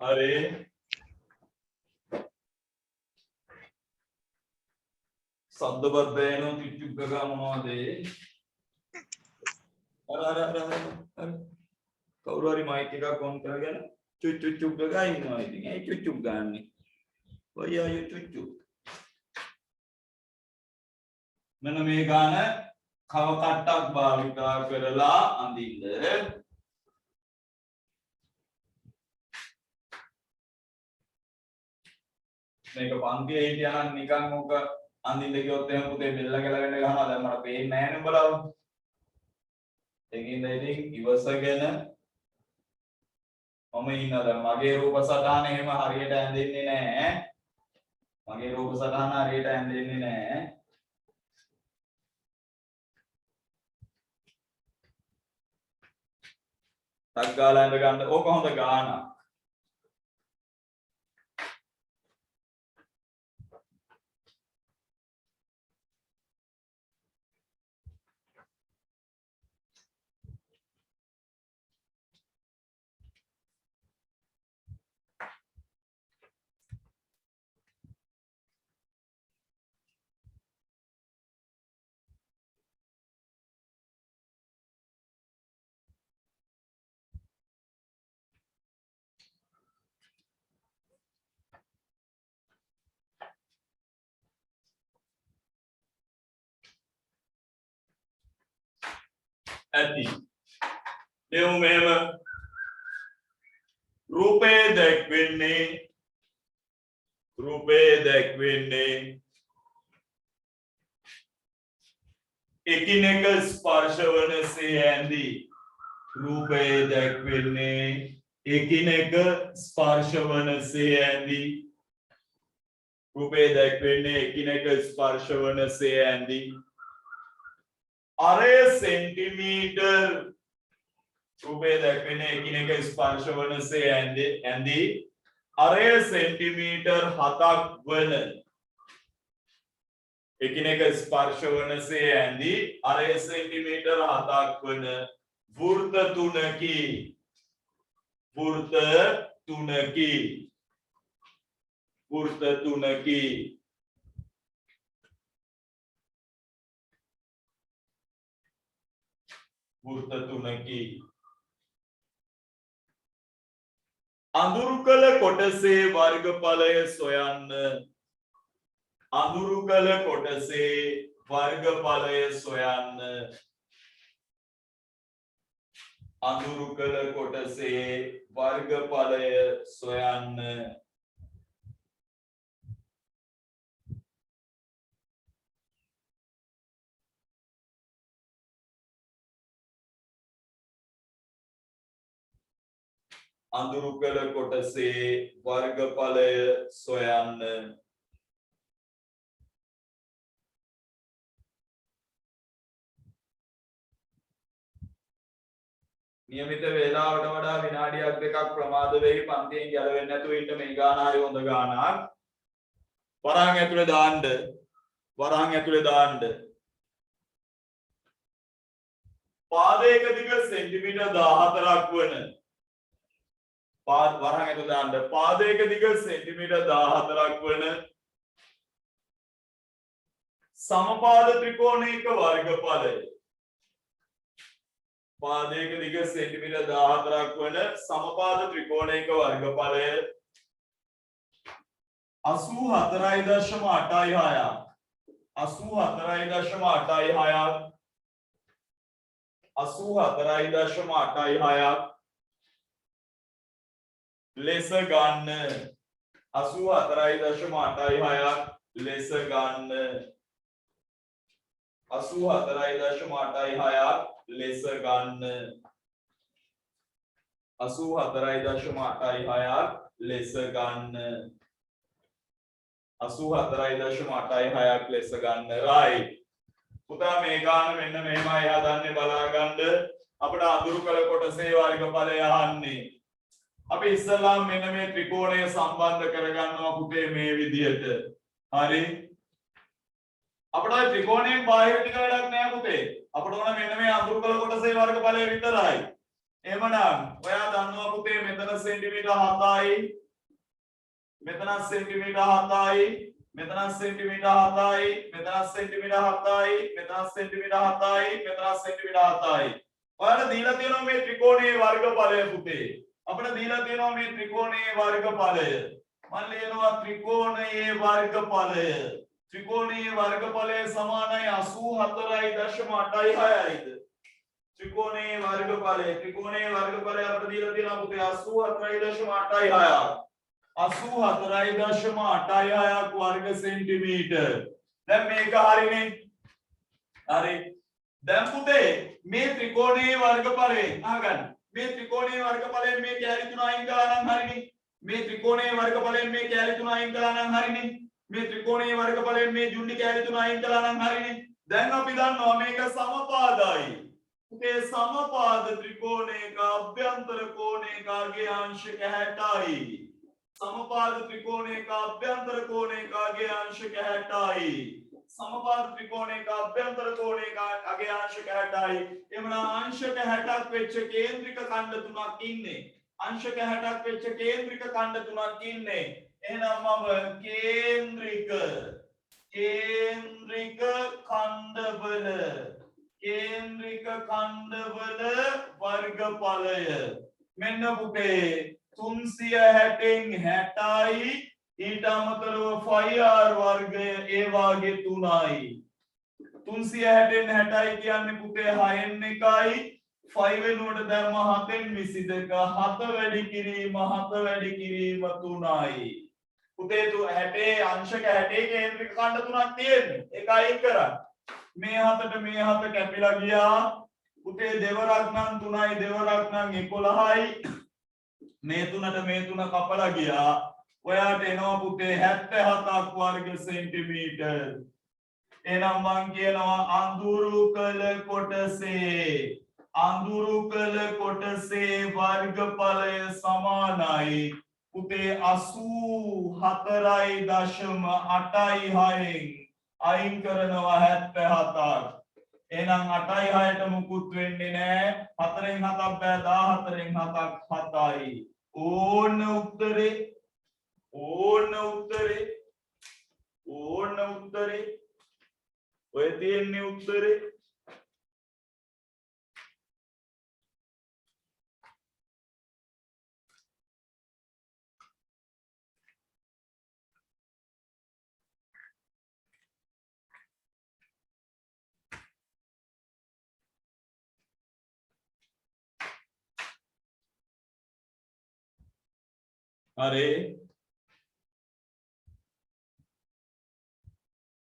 S1: अरे शब्दबद्धेन चुच्चुग्गगा මොනවද අර කවුරු හරි මයික් එකක් ඔන් කරගෙන චුච්චුග්ගගා ඉන්නවා. ඉතින් ඒ චුච්චුග් ගන්න. ඔය අය චුච්චුග් මෙන්න මේ ගාන කව කට්ටක් භාවිතා කරලා අඳින්න මේක පන්තියේ හිටියා නම් නිකන් ඕක අඳින්න ගියොත් එහෙම පුතේ බෙල්ල ගැලවෙන්න ගහනවා. දැන් මට පේන්නේ නැහැ නේ උඹලා. ඒකින්ද ඉතින් ඉවසගෙන මම ඉන්නවා. දැන් මගේ රූප සටහන එහෙම හරියට ඇඳෙන්නේ නැහැ. මගේ රූප සටහන හරියට ඇඳෙන්නේ නැහැ. ටක් ගාලා ඇඳ ගන්න. ඕක හොඳ ගානක්. ඇති. දෙමු මෙහෙම රූපේ දැක්වෙන්නේ එකිනෙක ස්පර්ශ වනසේ ඇඳි. රූපේ දැක්වෙන්නේ එකිනෙක ස්පර්ශ වනසේ ඇඳි. රූපේ දැක්වෙන්නේ එකිනෙක ස්පර්ශ වනසේ ඇඳි. අරය සෙන්ටිමීටර් රූපේ දැක්වෙන්නේ එකිනෙක ස්පර්ශ වනසේ ඇඳි. අරය සෙන්ටිමීටර් 7ක් වන එකිනෙක ස්පර්ශ වනසේ ඇඳි. අරය සෙන්ටිමීටර් 7ක් වන වෘත්ත තුනකි. අඳුරු කළ කොටසේ වර්ගඵලය සොයන්න. අඳුරු කළ කොටසේ වර්ගඵලය සොයන්න. අඳුරු කළ කොටසේ වර්ගඵලය සොයන්න. අඳුරු කළ කොටසේ වර්ගඵලය සොයන්න. නියමිත වේලාවට වඩා විනාඩියක් දෙකක් ප්‍රමාද වෙයි. පන්තියෙන් ගැලවෙන්නේ නැතුව ඉන්න මේ ගාන හරි හොඳ ගානක්. වරහන් ඇතුලේ දාන්න. පාදයක දිග සෙන්ටිමීටර් 14ක් වන වරහන් ඇතුලේ දාන්න. පාදයක දිග සෙන්ටිමීටර් 14ක් වන සමපාද ත්‍රිකෝණයක වර්ගඵලය. පාදයක දිග සෙන්ටිමීටර් 14ක් වන සමපාද ත්‍රිකෝණයක වර්ගඵලය 84.86ක් ලෙස ගන්න. 84.86ක් ලෙස ගන්න. 84.86ක් ලෙස ගන්න. 84.86ක් ලෙස ගන්න. 84.86ක් ලෙස ගන්න. right. පුතා මේ ගාන මෙන්න මෙහෙමයි හදන්නේ බලා ගන්න. අපිට අඳුරු කළ කොටසේ වර්ගඵලය අහන්නේ. අපි ඉස්සල්ලාම මෙන්න මේ ත්‍රිකෝණය සම්බන්ධ කරගන්නවා පුතේ මේ විදිහට. හරි. අපිට ওই ත්‍රිකෝණයෙන් බාහිර ටික වැඩක් නෑ පුතේ. අපිට ඕන මෙන්න මේ අඳුරු කළ කොටසේ වර්ගඵලය විතරයි. එහෙමනම් ඔයා දන්නවා පුතේ මෙතන සෙන්ටිමීටර් 7යි. මෙතන සෙන්ටිමීටර් 7යි. මෙතන සෙන්ටිමීටර් 7යි. මෙතන සෙන්ටිමීටර් 7යි. මෙතන සෙන්ටිමීටර් 7යි. මෙතන සෙන්ටිමීටර් 7යි. ඔයාලා දීලා තියෙනවා මේ ත්‍රිකෝණයේ වර්ගඵලය පුතේ. අපිට දීලා තියෙනවා මේ ත්‍රිකෝණයේ වර්ගඵලය. මම ලියනවා ත්‍රිකෝණයේ වර්ගඵලය. ත්‍රිකෝණයේ වර්ගඵලය සමානයි 84.86යිද? ත්‍රිකෝණයේ වර්ගඵලය අපිට දීලා තියෙනවා පුතේ 84.86. 84.86 वर्ग सेंटीमीटर දැන් මේක හරිනේ හරි දැන් පුතේ මේ ත්‍රිකෝණයේ වර්ගඵලයෙන් අහගන්න මේ ත්‍රිකෝණයේ වර්ගඵලයෙන් මේ කැලි තුන අයින් කළා නම් හරිනේ මේ ත්‍රිකෝණයේ වර්ගඵලයෙන් මේ කැලි තුන අයින් කළා නම් හරිනේ මේ ත්‍රිකෝණයේ වර්ගඵලයෙන් මේ ජුන්ඩි කැලි තුන අයින් කළා නම් හරිනේ දැන් අපි දන්නවා මේක සමපාදයි පුතේ සමපාද ත්‍රිකෝණයක අභ්‍යන්තර කෝණයකගේ අංශක 60යි समपाद त्रिकोणे का अभ्यंतर कोणे का आगे अंशक 60යි समपाद त्रिकोणे का अभ्यंतर कोणे का आगे अंशक 60යි එමනම් अंशक 60ක් වෙච්ච කේන්ද්‍රික ඛණ්ඩ තුනක් ඉන්නේ अंशक 60ක් වෙච්ච කේන්ද්‍රික ඛණ්ඩ තුනක් ඉන්නේ එහෙනම් මම කේන්ද්‍රික ඛණ්ඩවල වර්ගඵලය මෙන්න පුතේ 360න් 60යි ඊට අමතරව 5r වර්ගය ඒ වාගේ 3යි 360න් 60යි කියන්නේ පුතේ 6න් 1යි 5 වෙනුවට දැම්ම 7න් 22 7 වැඩි කිරීම 3යි පුතේ 60 අංශක 60 කේන්ද්‍රික ඛණ්ඩ තුනක් තියෙන්නේ ඒක අයින් කරන්න මේ 7ට මේ 7 කැපිලා ගියා පුතේ දෙවරක් නම් 3යි දෙවරක් නම් 11යි මේ තුනට මේ තුන කපලා ගියා ඔයාට එනවා පුතේ 77ක් වර්ග සෙන්ටිමීටර් එහෙනම් මං කියනවා අඳුරු කළ කොටසේ වර්ගඵලය සමානයි පුතේ 84.86න් අයින් කරනවා 77ක් එහෙනම් 8යි 6ට මුකුත් වෙන්නේ නැහැ 4න් 7ක් බෑ 14න් 7ක් 7යි ඕන උත්තරේ ඔය තියෙන්නේ උත්තරේ अरे